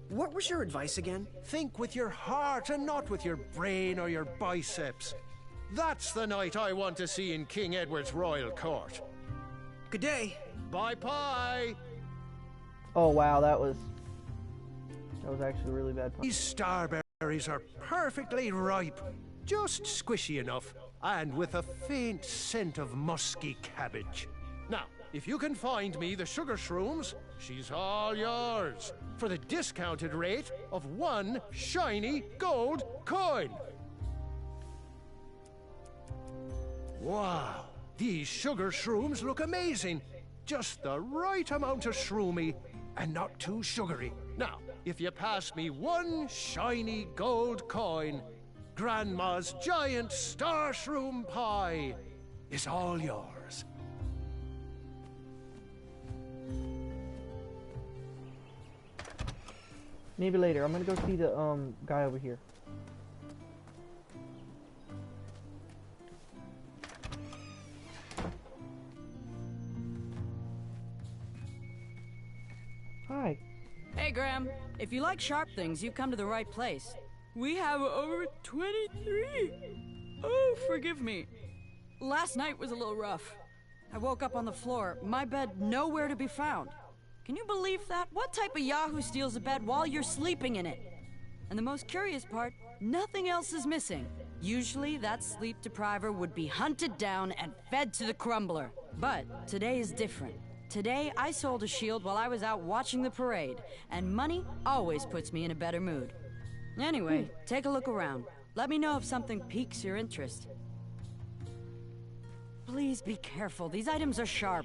What was your advice again? Think with your heart and not with your brain or your biceps. That's the night I want to see in King Edward's royal court. Good day. Bye pie. Oh wow, that was actually a really bad pie. These starberries are perfectly ripe, just squishy enough, and with a faint scent of musky cabbage. Now, if you can find me the sugar shrooms, she's all yours, for the discounted rate of 1 shiny gold coin. Wow, these sugar shrooms look amazing. Just the right amount of shroomy and not too sugary. Now, if you pass me 1 shiny gold coin, Grandma's giant star shroom pie is all yours. Maybe later. I'm gonna go see the guy over here. Hi. Hey, Graham. If you like sharp things, you've come to the right place. We have over 23. Oh, forgive me. Last night was a little rough. I woke up on the floor, my bed nowhere to be found. Can you believe that? What type of yahoo steals a bed while you're sleeping in it? And the most curious part, nothing else is missing. Usually that sleep depriver would be hunted down and fed to the crumbler. But today is different. Today, I sold a shield while I was out watching the parade, and money always puts me in a better mood. Anyway, take a look around. Let me know if something piques your interest. Please be careful. These items are sharp.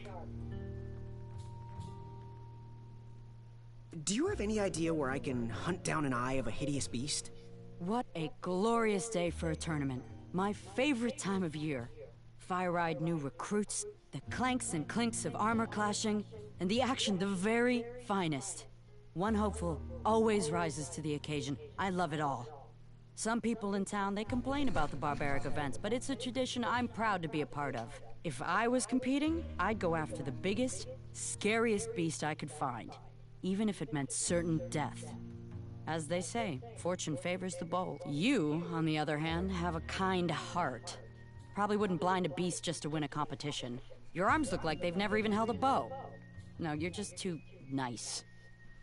Do you have any idea where I can hunt down an eye of a hideous beast? What a glorious day for a tournament. My favorite time of year. Fire-eyed new recruits, the clanks and clinks of armor clashing, and the action the very finest. One hopeful always rises to the occasion. I love it all. Some people in town, they complain about the barbaric events, but it's a tradition I'm proud to be a part of. If I was competing, I'd go after the biggest, scariest beast I could find, even if it meant certain death. As they say, fortune favors the bold. You, on the other hand, have a kind heart. Probably wouldn't blind a beast just to win a competition. Your arms look like they've never even held a bow. No, you're just too nice.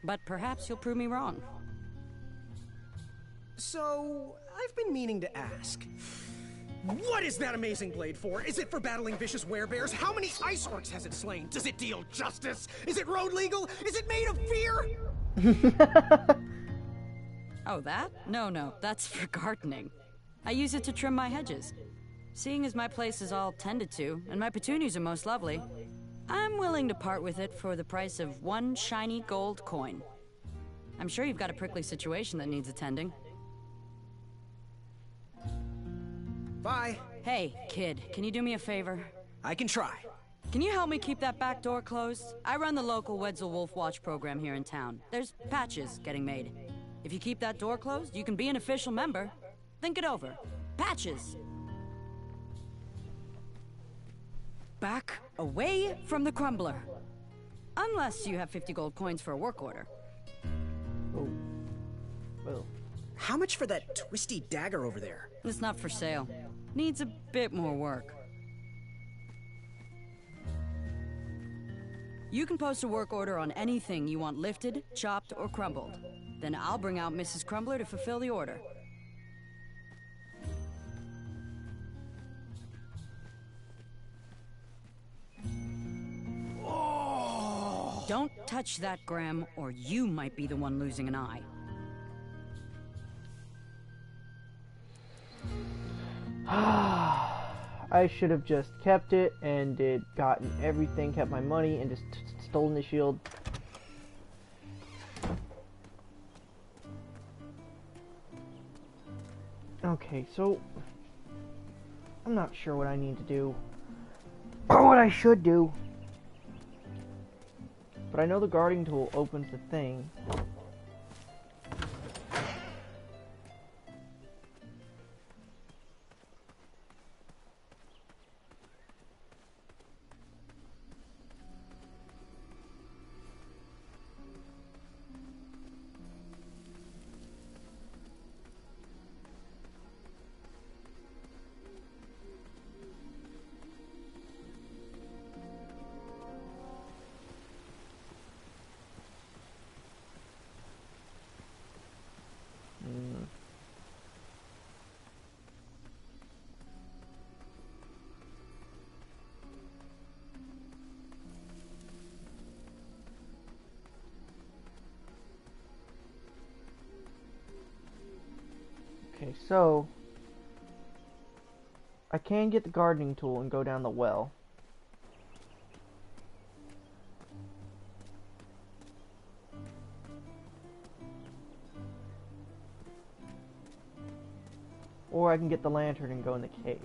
But perhaps you'll prove me wrong. So, I've been meaning to ask. What is that amazing blade for? Is it for battling vicious werebears? How many ice orcs has it slain? Does it deal justice? Is it road legal? Is it made of fear? Oh, that? No, that's for gardening. I use it to trim my hedges. Seeing as my place is all tended to, and my petunias are most lovely, I'm willing to part with it for the price of one shiny gold coin. I'm sure you've got a prickly situation that needs attending. Bye. Hey, kid, can you do me a favor? I can try. Can you help me keep that back door closed? I run the local Wetzel Wolf Watch program here in town. There's patches getting made. If you keep that door closed, you can be an official member. Think it over. Patches! Back away from the crumbler. Unless you have 50 gold coins for a work order. Oh. Well. How much for that twisty dagger over there? It's not for sale. Needs a bit more work. You can post a work order on anything you want lifted, chopped, or crumbled. Then I'll bring out Mrs. Crumbler to fulfill the order. Oh! Don't touch that, Graham, or you might be the one losing an eye. I should have just kept it and gotten everything, kept my money, and just stolen the shield. Okay, so I'm not sure what I need to do or what I should do, but I know the guarding tool opens the thing. Okay, so I can get the gardening tool and go down the well. Or I can get the lantern and go in the cave.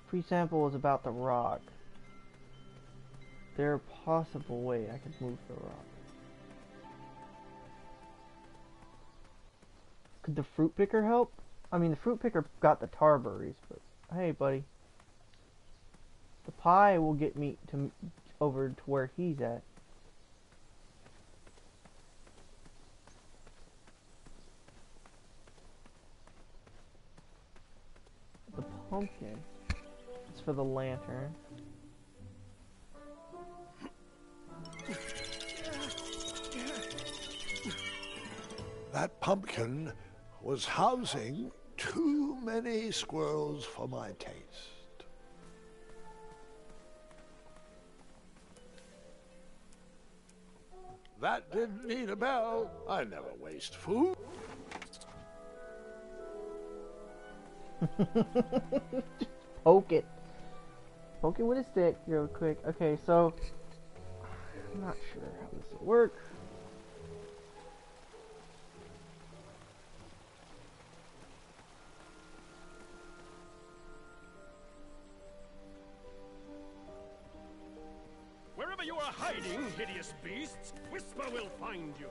Pre-sample is about the rock. Is there a possible way I could move the rock? Could the fruit picker help? I mean, the fruit picker got the tar berries, but hey, buddy. The pie will get me to over to where he's at. The pumpkin. It's for the lantern. That pumpkin was housing too many squirrels for my taste. That didn't need a bell. I never waste food. Poke it. Poke it with a stick real quick. Okay, so I'm not sure how this will work. Wherever you are hiding, hideous beasts, Whisper will find you.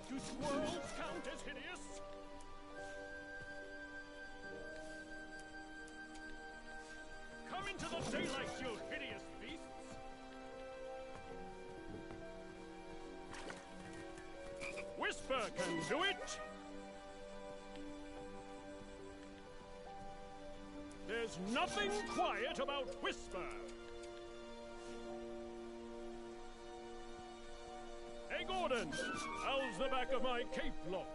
Do squirrels count as hideous? Come into the daylight, you hideous beasts! Whisper can do it! There's nothing quiet about Whisper! Hey, Gordon! How's the back of my cape look?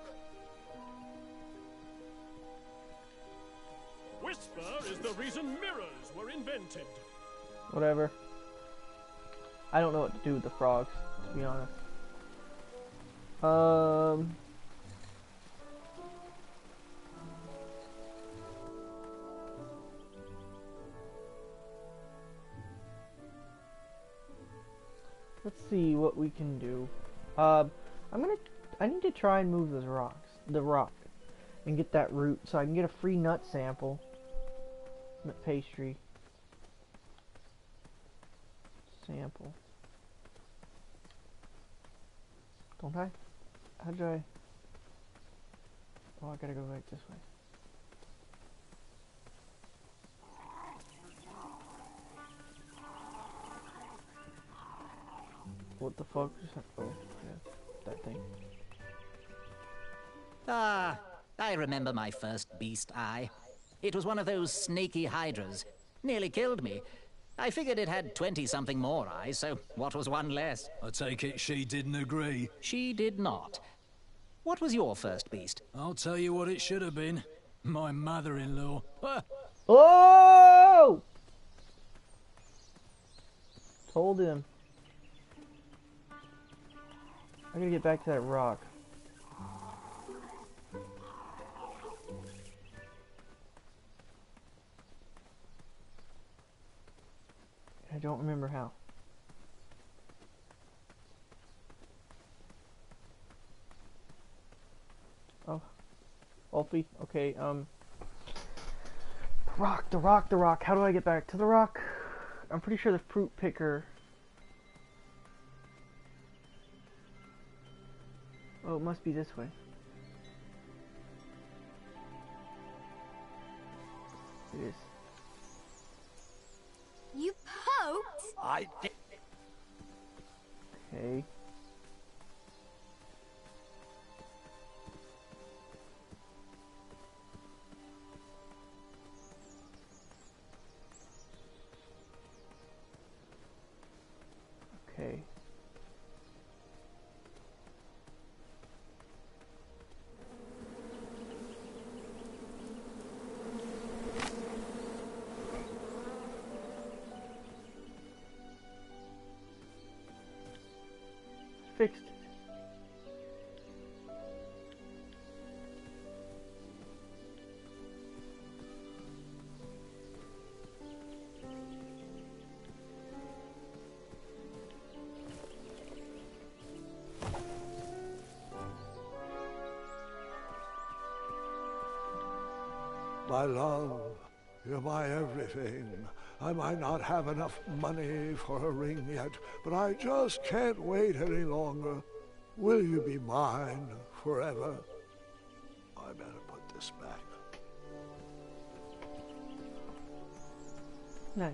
Whisper is the reason mirrors were invented. Whatever. I don't know what to do with the frogs, to be honest. Let's see what we can do. I need to try and move the rock, and get that root so I can get a free nut sample. Nut pastry. Sample. Don't I? How do I? Oh, I gotta go back this way. What the fuck? Oh, yeah, that thing. Ah, I remember my first beast eye. It was one of those snaky hydras. Nearly killed me. I figured it had 20-something more eyes, so what was one less? I take it she didn't agree. She did not. What was your first beast? I'll tell you what it should have been. My mother-in-law. Oh! Told him. I gotta get back to that rock. I don't remember how. Oh. Wolfie. Okay, the rock. How do I get back to the rock? I'm pretty sure the fruit picker. Oh, it must be this way. It is. You poked? I did. Okay. Okay. Fixed. My love, you're my everything. I might not have enough money for a ring yet, but I just can't wait any longer. Will you be mine forever? I better put this back. Nice.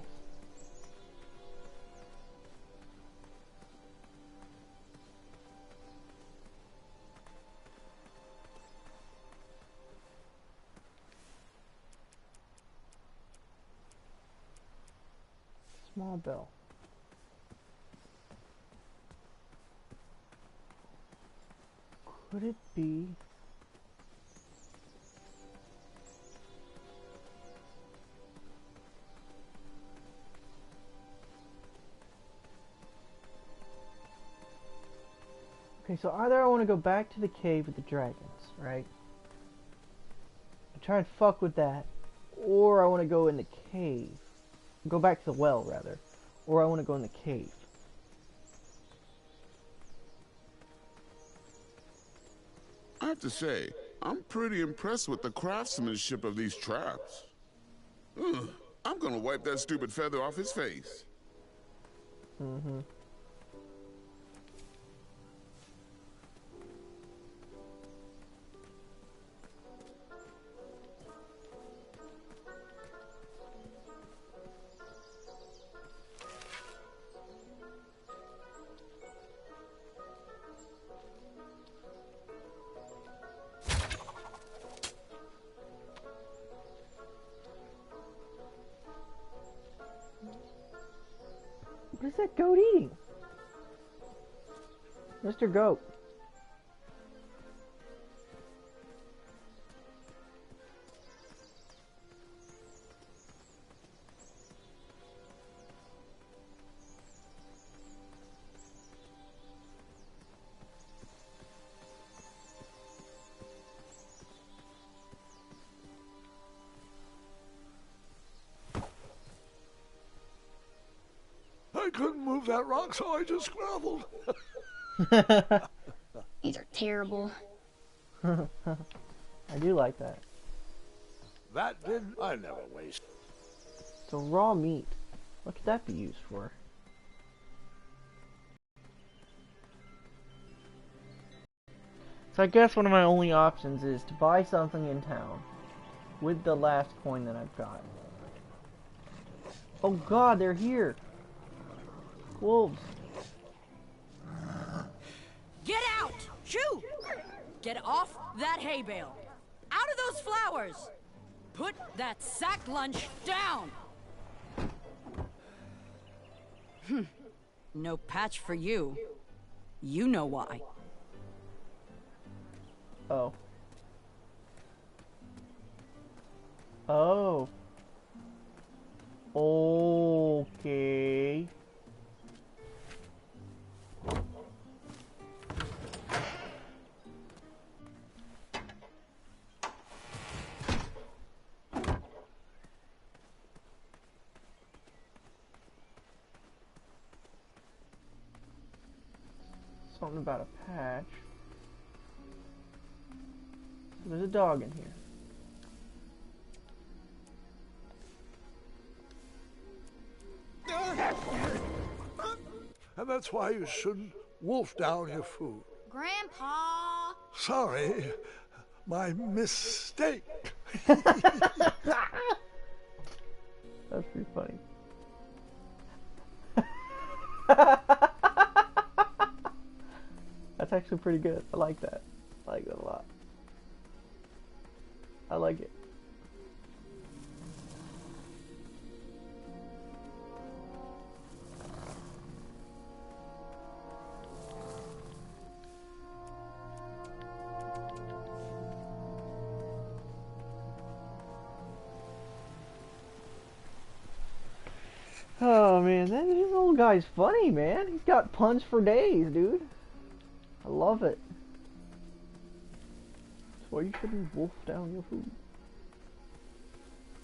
Small bell. Could it be? Okay, so either I want to go back to the cave with the dragons, right? Try and fuck with that, or I want to go in the cave. Go back to the well, rather. Or I want to go in the cave. I have to say, I'm pretty impressed with the craftsmanship of these traps. Ugh, I'm gonna wipe that stupid feather off his face. Mm-hmm. What is that goat eating? Mr. Goat. move that rock, so I just groveled. These are terrible. I do like that. That did I never waste. So raw meat. What could that be used for? So I guess one of my only options is to buy something in town with the last coin that I've got. Oh god, they're here! Wolves. Get out! Shoo! Get off that hay bale! Out of those flowers! Put that sack lunch down! No patch for you. You know why. Oh. Oh. Okay. Something about a patch. There's a dog in here. And that's why you shouldn't wolf down your food. Grandpa! Sorry, my mistake. That's pretty funny. That's actually pretty good. I like that. I like that a lot. I like it. Oh man, this old guy's funny, man. He's got puns for days, dude. I love it. That's why you shouldn't wolf down your food.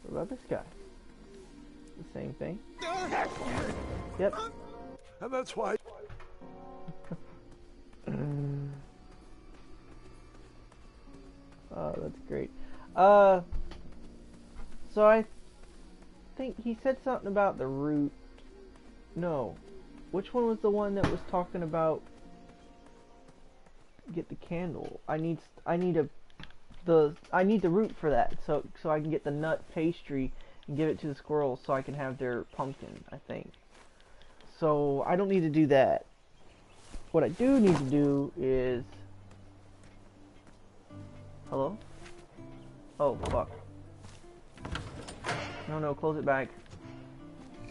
What about this guy? The same thing. Yep. And that's why. Oh, that's great. So I think he said something about the root. No. Which one was the one that was talking about get the candle? I need the root for that, so I can get the nut pastry and give it to the squirrels so I can have their pumpkin, I think. So I don't need to do that. What I do need to do is... Hello? Oh, fuck. No, close it back.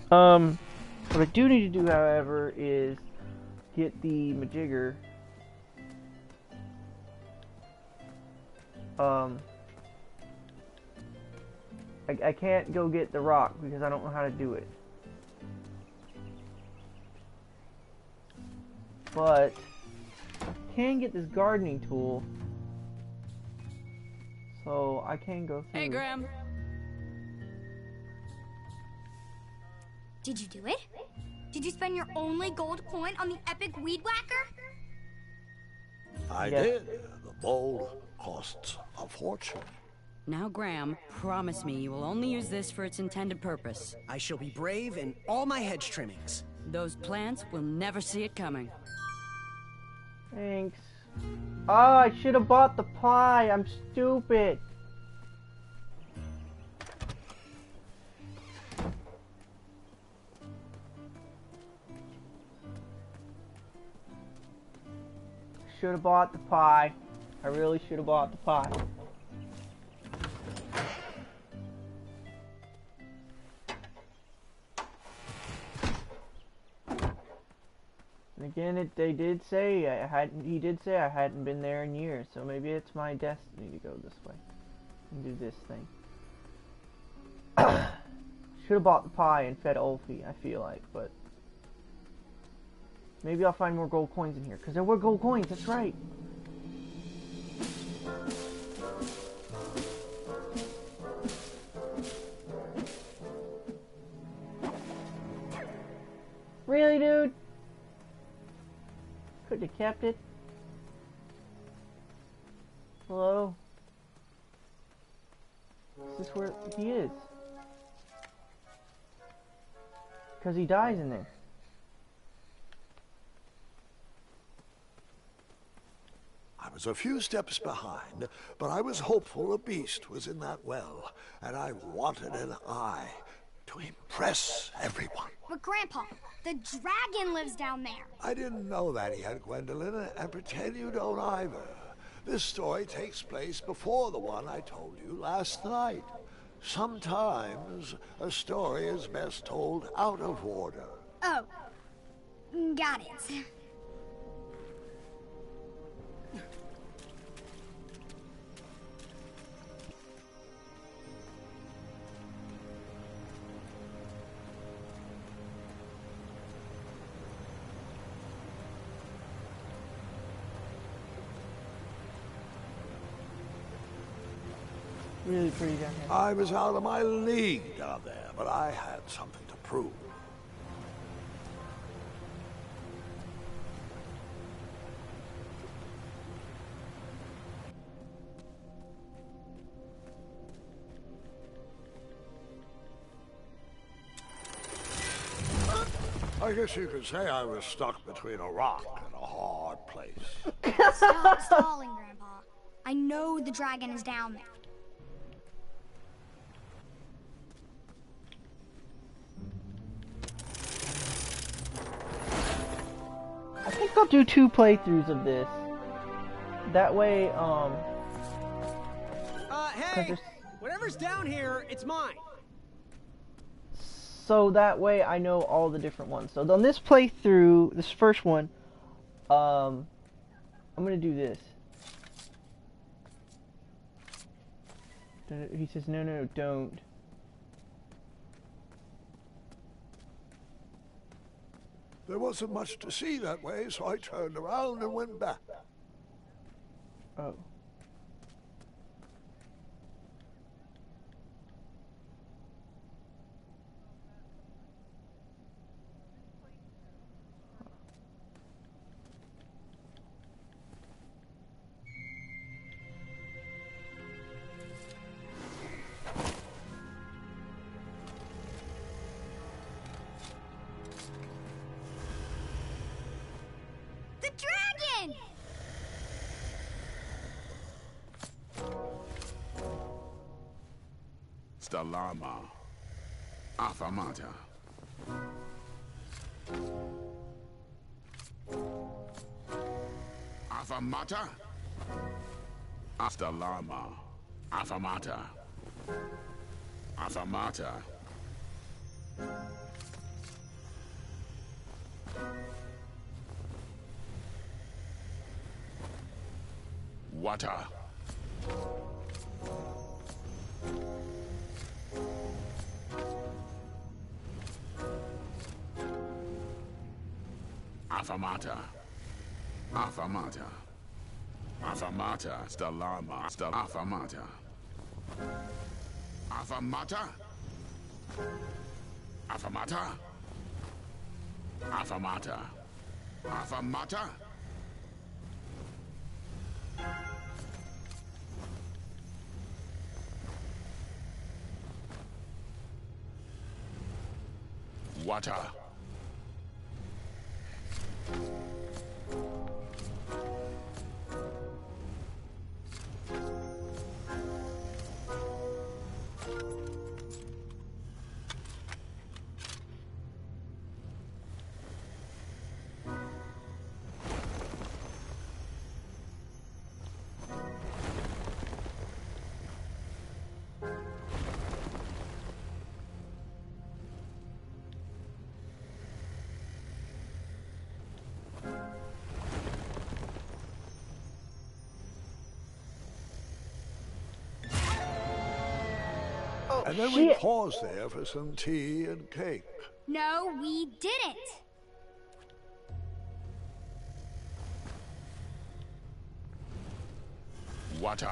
What I do need to do, however, is get the majigger. I can't go get the rock because I don't know how to do it. But I can get this gardening tool, so I can go through. Hey, Graham. Did you do it? Did you spend your only gold coin on the epic weed whacker? I did. The bowl costs a fortune. Now, Graham, promise me you will only use this for its intended purpose. I shall be brave in all my hedge trimmings. Those plants will never see it coming. Thanks. Oh, I should have bought the pie. I'm stupid. Should have bought the pie. I really should have bought the pie. And again, they did say he did say I hadn't been there in years, so maybe it's my destiny to go this way and do this thing. Should have bought the pie and fed Ulfie, I feel like, but maybe I'll find more gold coins in here, because there were gold coins, that's right. Really, dude? Could have kept it. Hello? Is this where he is? Because he dies in there. I was a few steps behind, but I was hopeful a beast was in that well, and I wanted an eye to impress everyone. But Grandpa, the dragon lives down there. I didn't know that yet, Gwendolyn, and pretend you don't either. This story takes place before the one I told you last night. Sometimes a story is best told out of order. Oh, got it. Really pretty down here. I was out of my league down there, but I had something to prove. I guess you could say I was stuck between a rock and a hard place. Stop stalling, Grandpa. I know the dragon is down there. I think I'll do 2 playthroughs of this. That way, Hey! Whatever's down here, it's mine. so that way I know all the different ones. So on this playthrough, this first one, I'm gonna do this. He says, no, don't. There wasn't much to see that way, so I turned around and went back. Oh. The dragon! Stalama. Afamata. Afamata? Stalama. Afamata. Afamata. Water. Afamata. Afamata. Afamata. Stalama. Afamata. Afamata. Afamata. Afamata. Afamata. Water. And then we paused there for some tea and cake. No, we didn't. Water.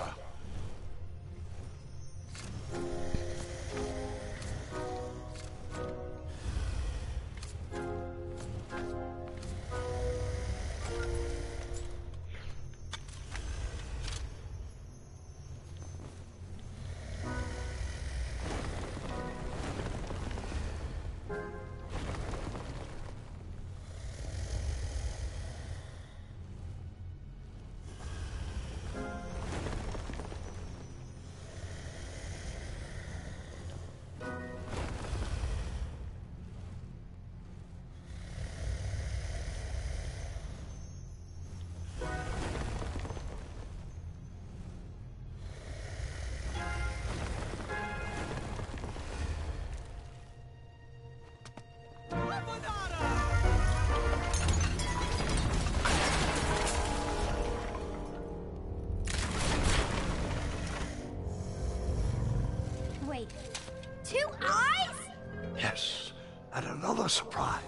Another surprise.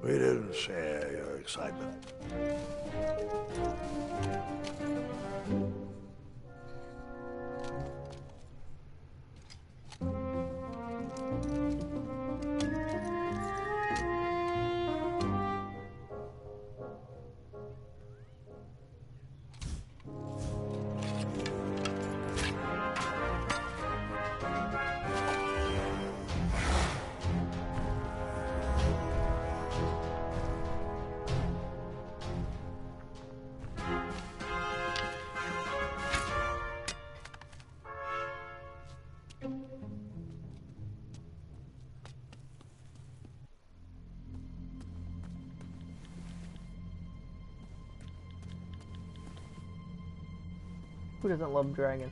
We didn't share your excitement. Who doesn't love dragon?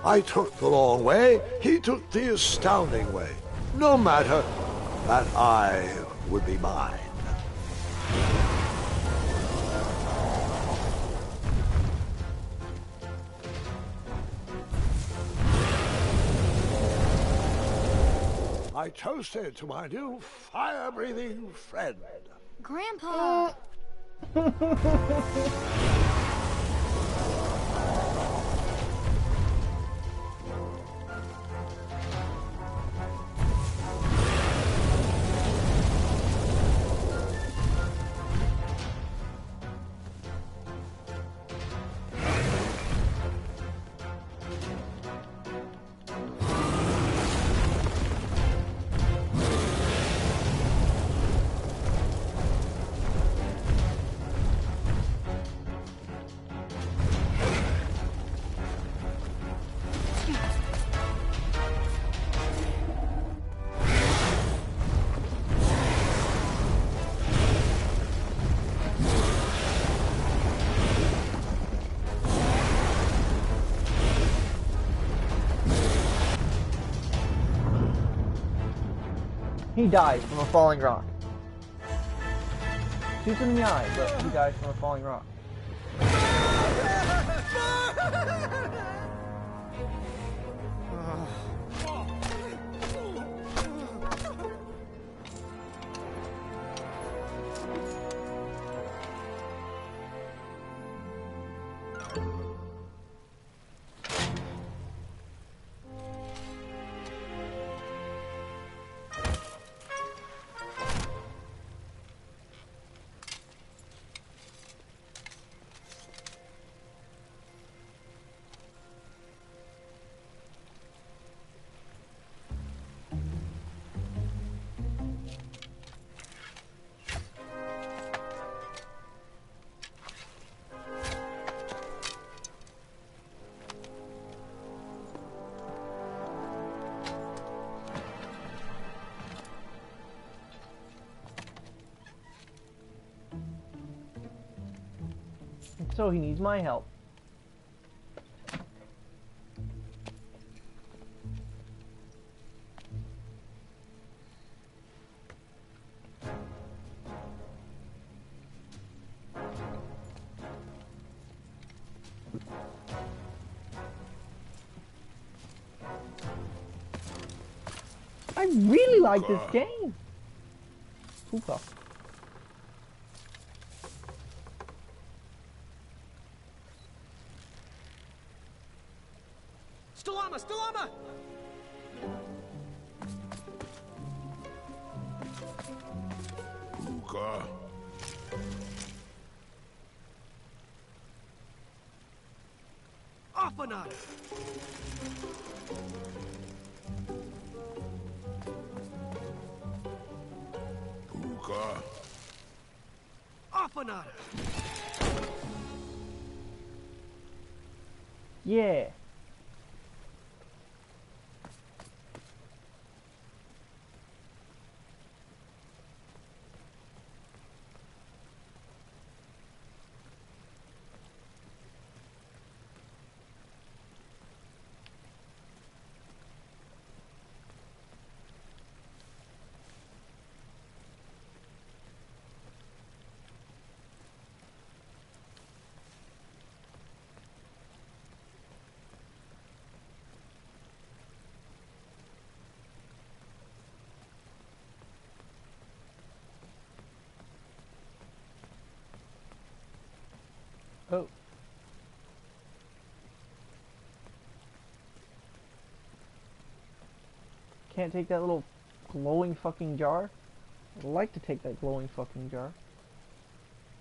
I took the long way, he took the astounding way. No matter, that eye would be mine. I toasted to my new fire-breathing friend. Grandpa! He dies from a falling rock. Shoots him in the eye, but he dies from a falling rock. So he needs my help. really like this game. Hookah. Stalama! Stalama! Hookah. Afanada! Hookah. Afanada! Yeah. Oh. Can't take that little glowing fucking jar? I'd like to take that glowing fucking jar.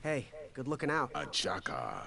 Hey, good looking out. A chaka.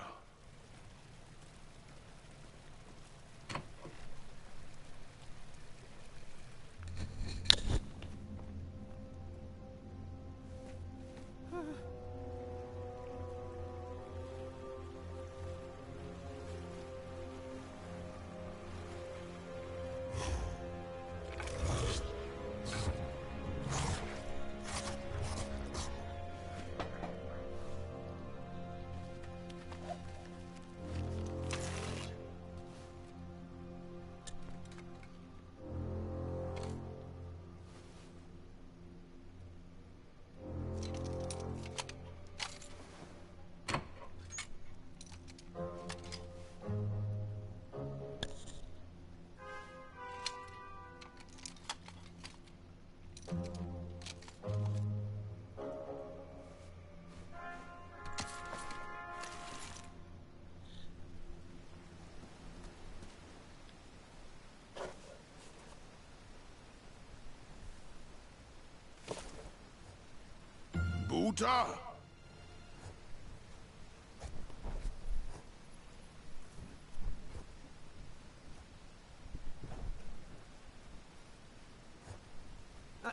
Buta.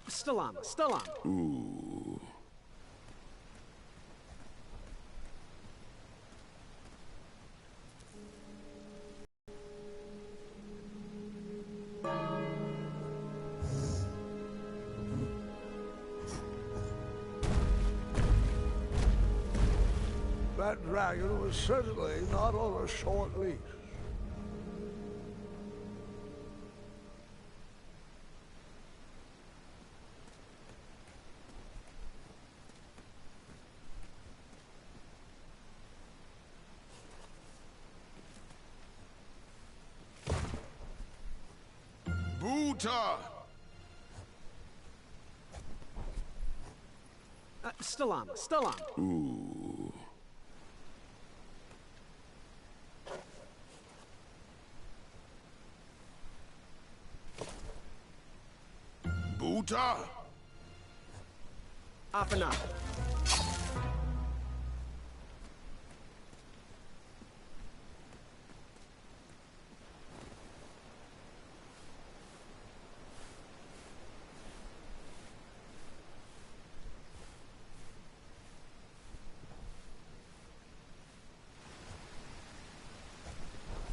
Stalama, Stalama. Ooh. That dragon was certainly not on a short leash. Buta. Stalama, Stalama. Ooh. Buta. Afanada.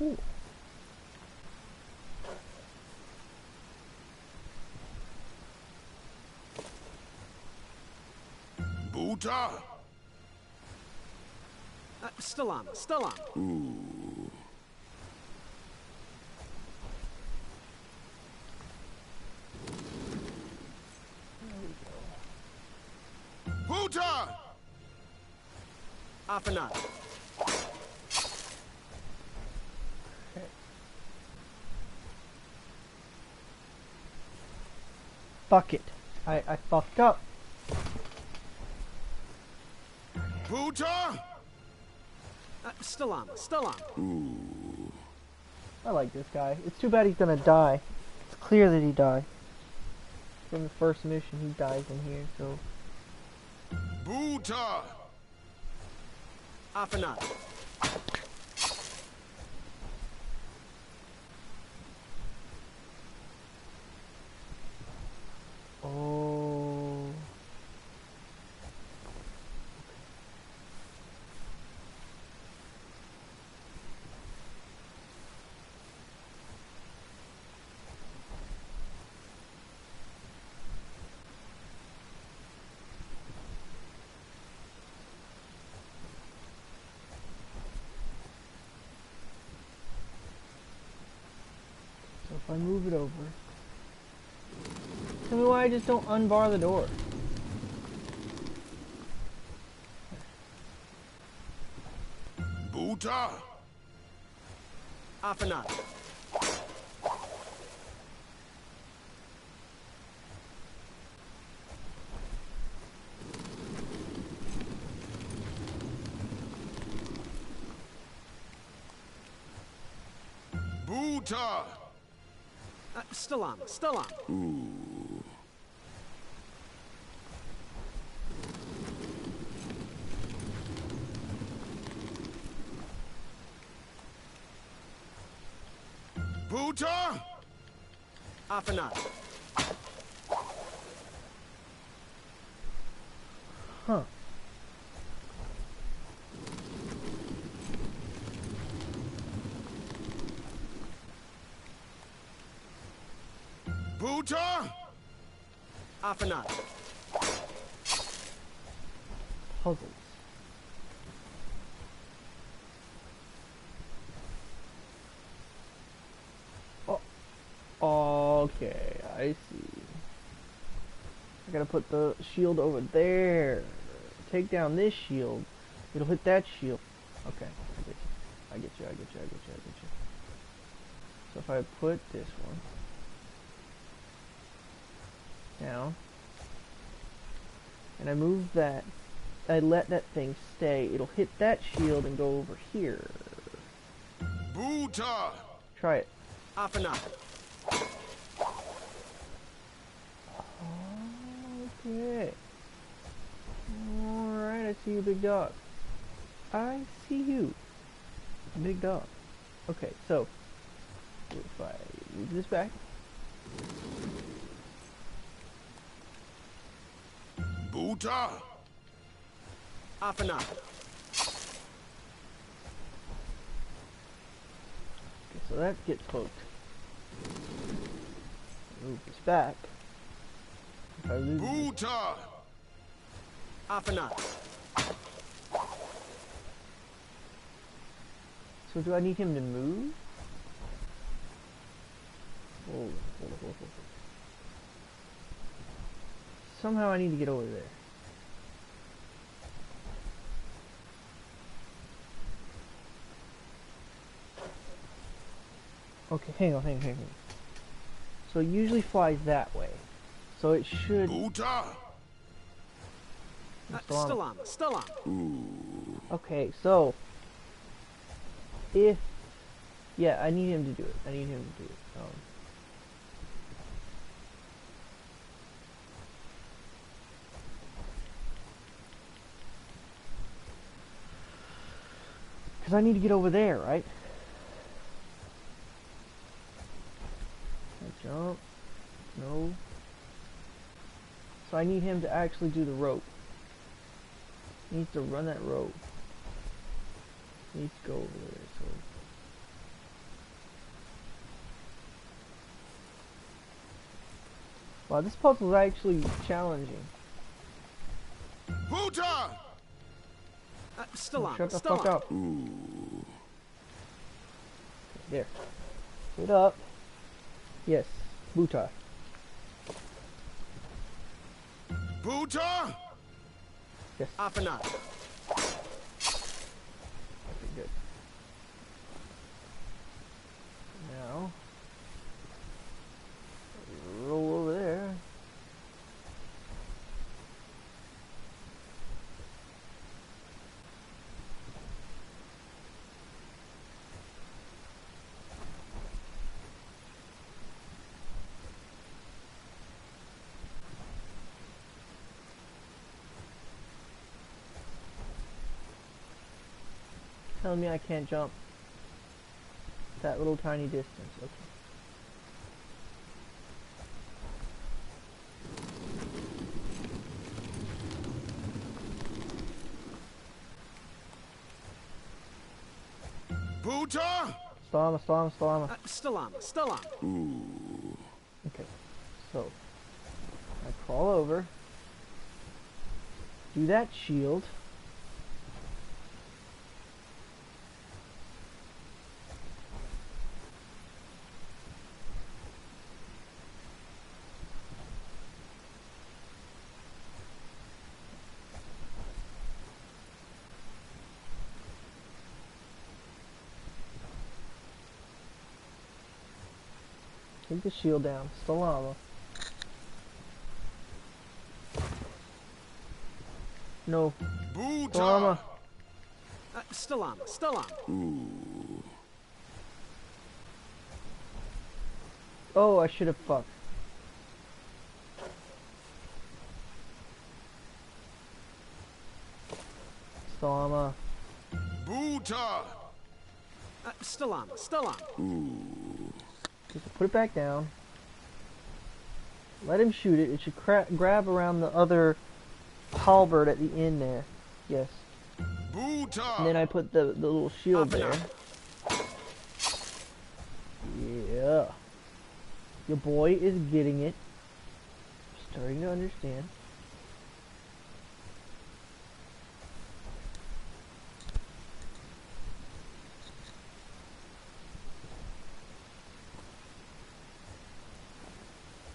Ooh. Buta. Stalama, Stalama. Ooh. Buta. Afanada. Fuck it. I fucked up. Buta! Stalama, Stalama. I like this guy. It's too bad he's gonna die. It's clear that he died. From the first mission, he dies in here, so... Buta! Afanat. Oh... So if I move it over... Tell me why I just don't unbar the door. Buta! Afanat. Buta! Stalama, Stalama. Buta! Afanat. Huh. Buta! Afanat. Puzzles. Oh, okay, I see. I gotta put the shield over there. Take down this shield. It'll hit that shield. Okay, I get you. So if I put this one down, and I move that, I let that thing stay, it'll hit that shield and go over here. Buta! Try it. Afanat. Okay. Alright, I see you, big dog. I see you, big dog. Okay, so if I move this back, Buta! Afanat. okay, so that gets poked. Move this back. If I lose Buta! Afanat. So do I need him to move? Hold. Somehow I need to get over there. Okay, hang on. So it usually flies that way. So it should... Buta! Stalama. Okay, so... If... Yeah, I need him to do it. Because I need to get over there, right? I jump. No. So I need him to actually do the rope. He needs to run that rope. He needs to go over there, so... Wow, this puzzle is actually challenging. Buta! Stalama. Shut the fuck up. There. Sit up. Yes. Buta. Buta! Yes. Afanat. Okay, good. Now, roll over there. Telling me I can't jump that little tiny distance. Okay. Puta! Stalama. Stalama. Ooh. Okay. So, I crawl over. Do that shield. Take the shield down. Stalama. No. Stalama. Stalama. Ooh. Oh, I should have fucked. Stalama. Buta! Stalama. Ooh. Just put it back down. Let him shoot it. It should grab around the other halberd at the end there. Yes. Buta! And then I put the little shield there. Yeah. Your boy is getting it. Starting to understand.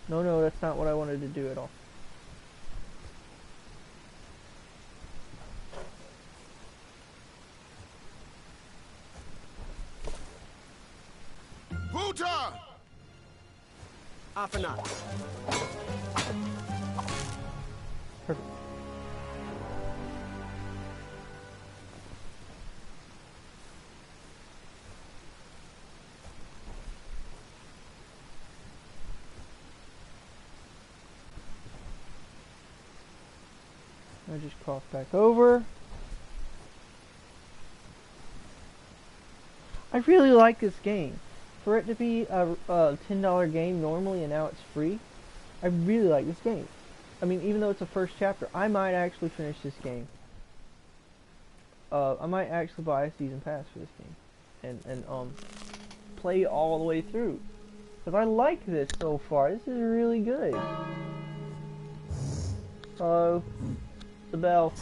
No, that's not what I wanted to do at all. Puta! Afanat. Perfect. I just cross back over. I really like this game. For it to be a $10 game normally and now it's free, I really like this game. I mean, even though it's a first chapter, I might actually finish this game. I might actually buy a season pass for this game and play all the way through. Because I like this so far. This is really good. Hello. The bell.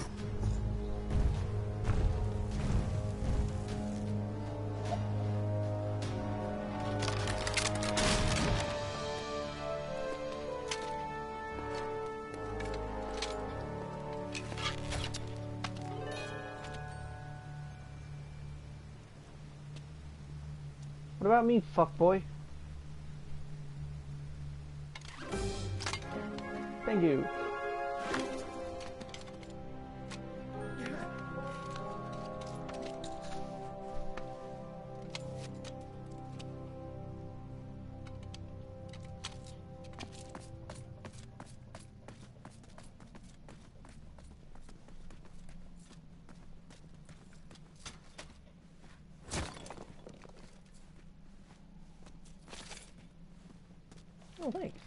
What about me, fuckboy? Thank you. Oh, thanks.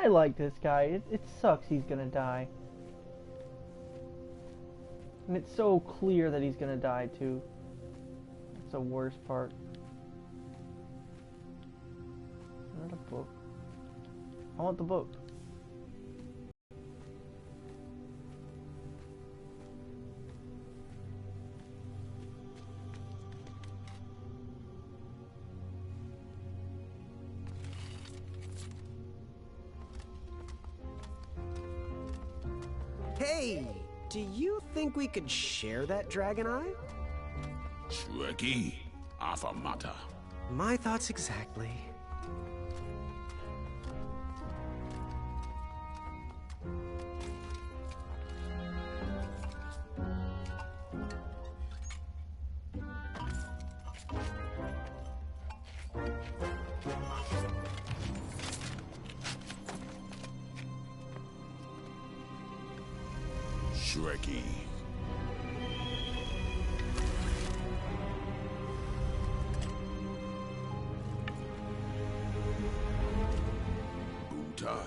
I like this guy. It sucks he's gonna die. And it's so clear that he's gonna die too. That's the worst part. Not a book. I want the book. Hey, do you think we could share that dragon eye? Shrekky, Afamata. My thoughts exactly. Shrekky. Buta.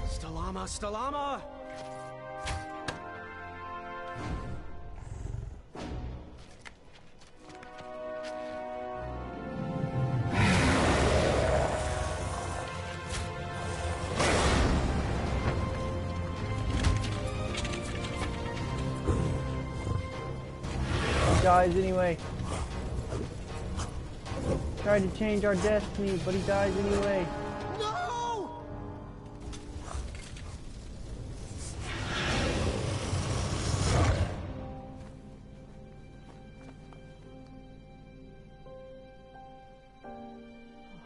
Stalama, Stalama! Dies anyway. Tried to change our destiny, but he dies anyway. No!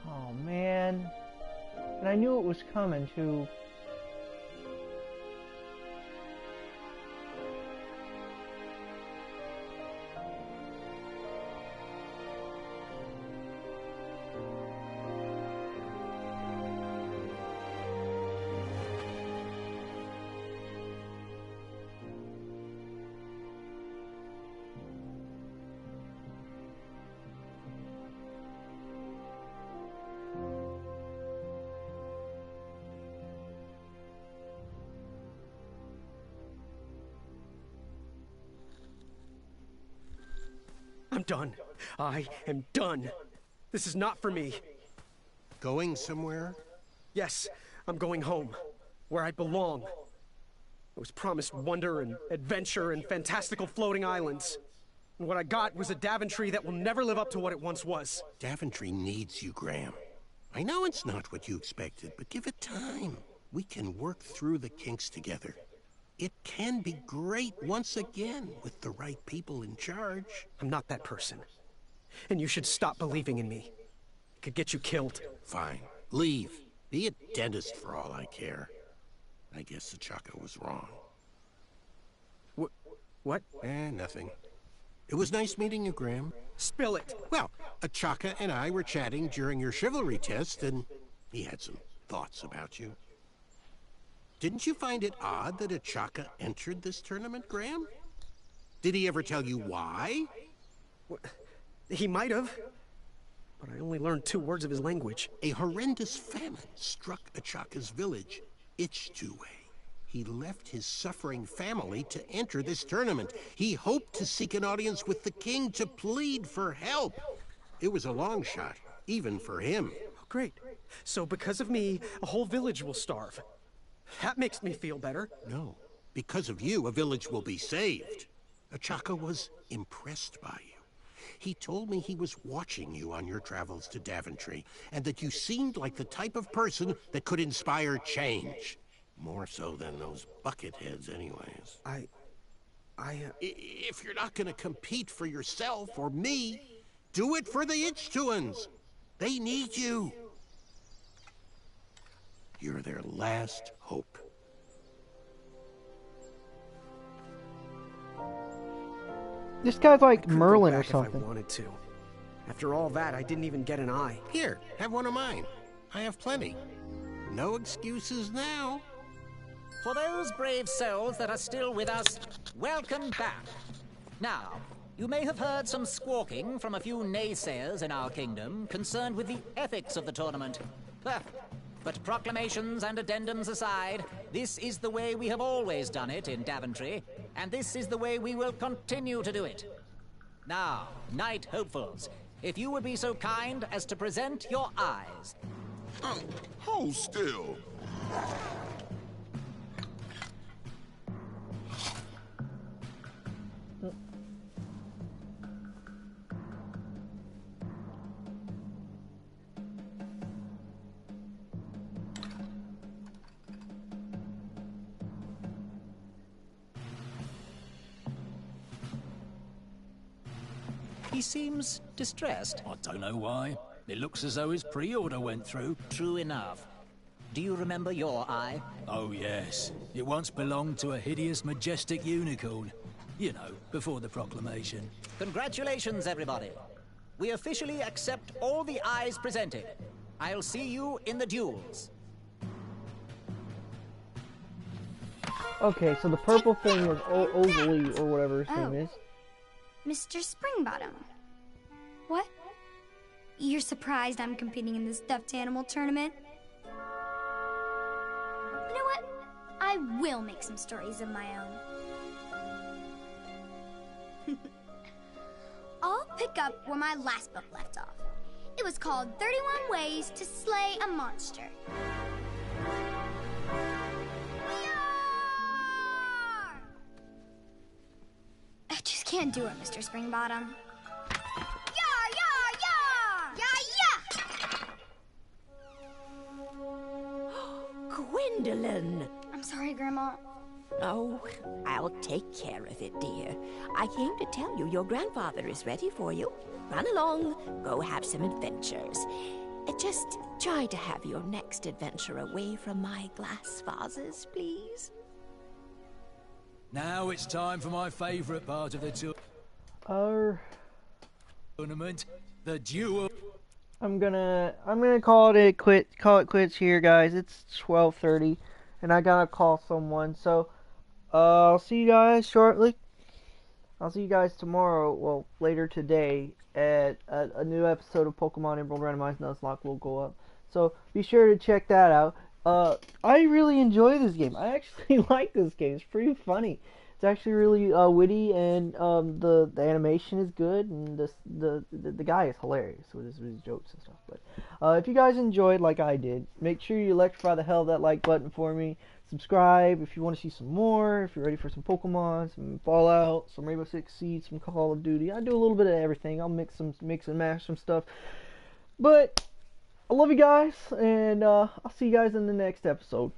Oh man. And I knew it was coming too. I'm done. I am done. This is not for me. Going somewhere? Yes, I'm going home, where I belong. I was promised wonder and adventure and fantastical floating islands. And what I got was a Daventry that will never live up to what it once was. Daventry needs you, Graham. I know it's not what you expected, but give it time. We can work through the kinks together. It can be great once again with the right people in charge. I'm not that person. And you should stop believing in me. It could get you killed. Fine. Leave. Be a dentist for all I care. I guess Achaka was wrong. What? Nothing. It was nice meeting you, Graham. Spill it. Well, Achaka and I were chatting during your chivalry test, and he had some thoughts about you. Didn't you find it odd that Achaka entered this tournament, Graham? Did he ever tell you why? He might have, but I only learned 2 words of his language. A horrendous famine struck Achaka's village, Ichtue. He left his suffering family to enter this tournament. He hoped to seek an audience with the king to plead for help. It was a long shot, even for him. Oh, great. So because of me, a whole village will starve. That makes me feel better. No. Because of you, a village will be saved. Achaka was impressed by you. He told me he was watching you on your travels to Daventry, and that you seemed like the type of person that could inspire change. More so than those bucket heads, anyways. If you're not gonna compete for yourself or me, do it for the Ichtuans. They need you. You're their last hope. This guy's like Merlin or something. If I wanted to. After all that, I didn't even get an eye. Here, have one of mine. I have plenty. No excuses now. For those brave souls that are still with us, welcome back. Now, You may have heard some squawking from a few naysayers in our kingdom concerned with the ethics of the tournament. But proclamations and addendums aside, this is the way we have always done it in Daventry, and this is the way we will continue to do it. Now, Knight Hopefuls, if you would be so kind as to present your eyes. Hold still. He seems distressed. I don't know why. It looks as though his pre-order went through. True enough. Do you remember your eye? Oh, yes. It once belonged to a hideous, majestic unicorn. You know, before the proclamation. Congratulations, everybody. We officially accept all the eyes presented. I'll see you in the duels. Okay, so the purple thing is Ogilvy, or whatever his name is. Mr. Springbottom. What? You're surprised I'm competing in the stuffed animal tournament? You know what? I will make some stories of my own. I'll pick up where my last book left off. It was called 31 Ways to Slay a Monster. I just can't do it, Mr. Springbottom. Yar, yar, yar! Yeah! Gwendolyn! I'm sorry, Grandma. Oh, I'll take care of it, dear. I came to tell you your grandfather is ready for you. Run along, go have some adventures. Just try to have your next adventure away from my glass vases, please. Now it's time for my favourite part of the tournament, the duel. I'm gonna call it quits here, guys. It's 12:30, and I gotta call someone. So, I'll see you guys shortly. I'll see you guys tomorrow. Well, later today at a new episode of Pokemon Emerald Randomized Nuzlocke will go up. So be sure to check that out. I really enjoy this game. I actually like this game. It's pretty funny. It's actually really witty, and the animation is good, and the guy is hilarious with his jokes and stuff. But if you guys enjoyed like I did, make sure you electrify the hell of that like button for me. Subscribe if you want to see some more. If you're ready for some Pokemon, some Fallout, some Rainbow Six Siege, some Call of Duty. I do a little bit of everything. I'll mix and mash some stuff. But I love you guys, and I'll see you guys in the next episode.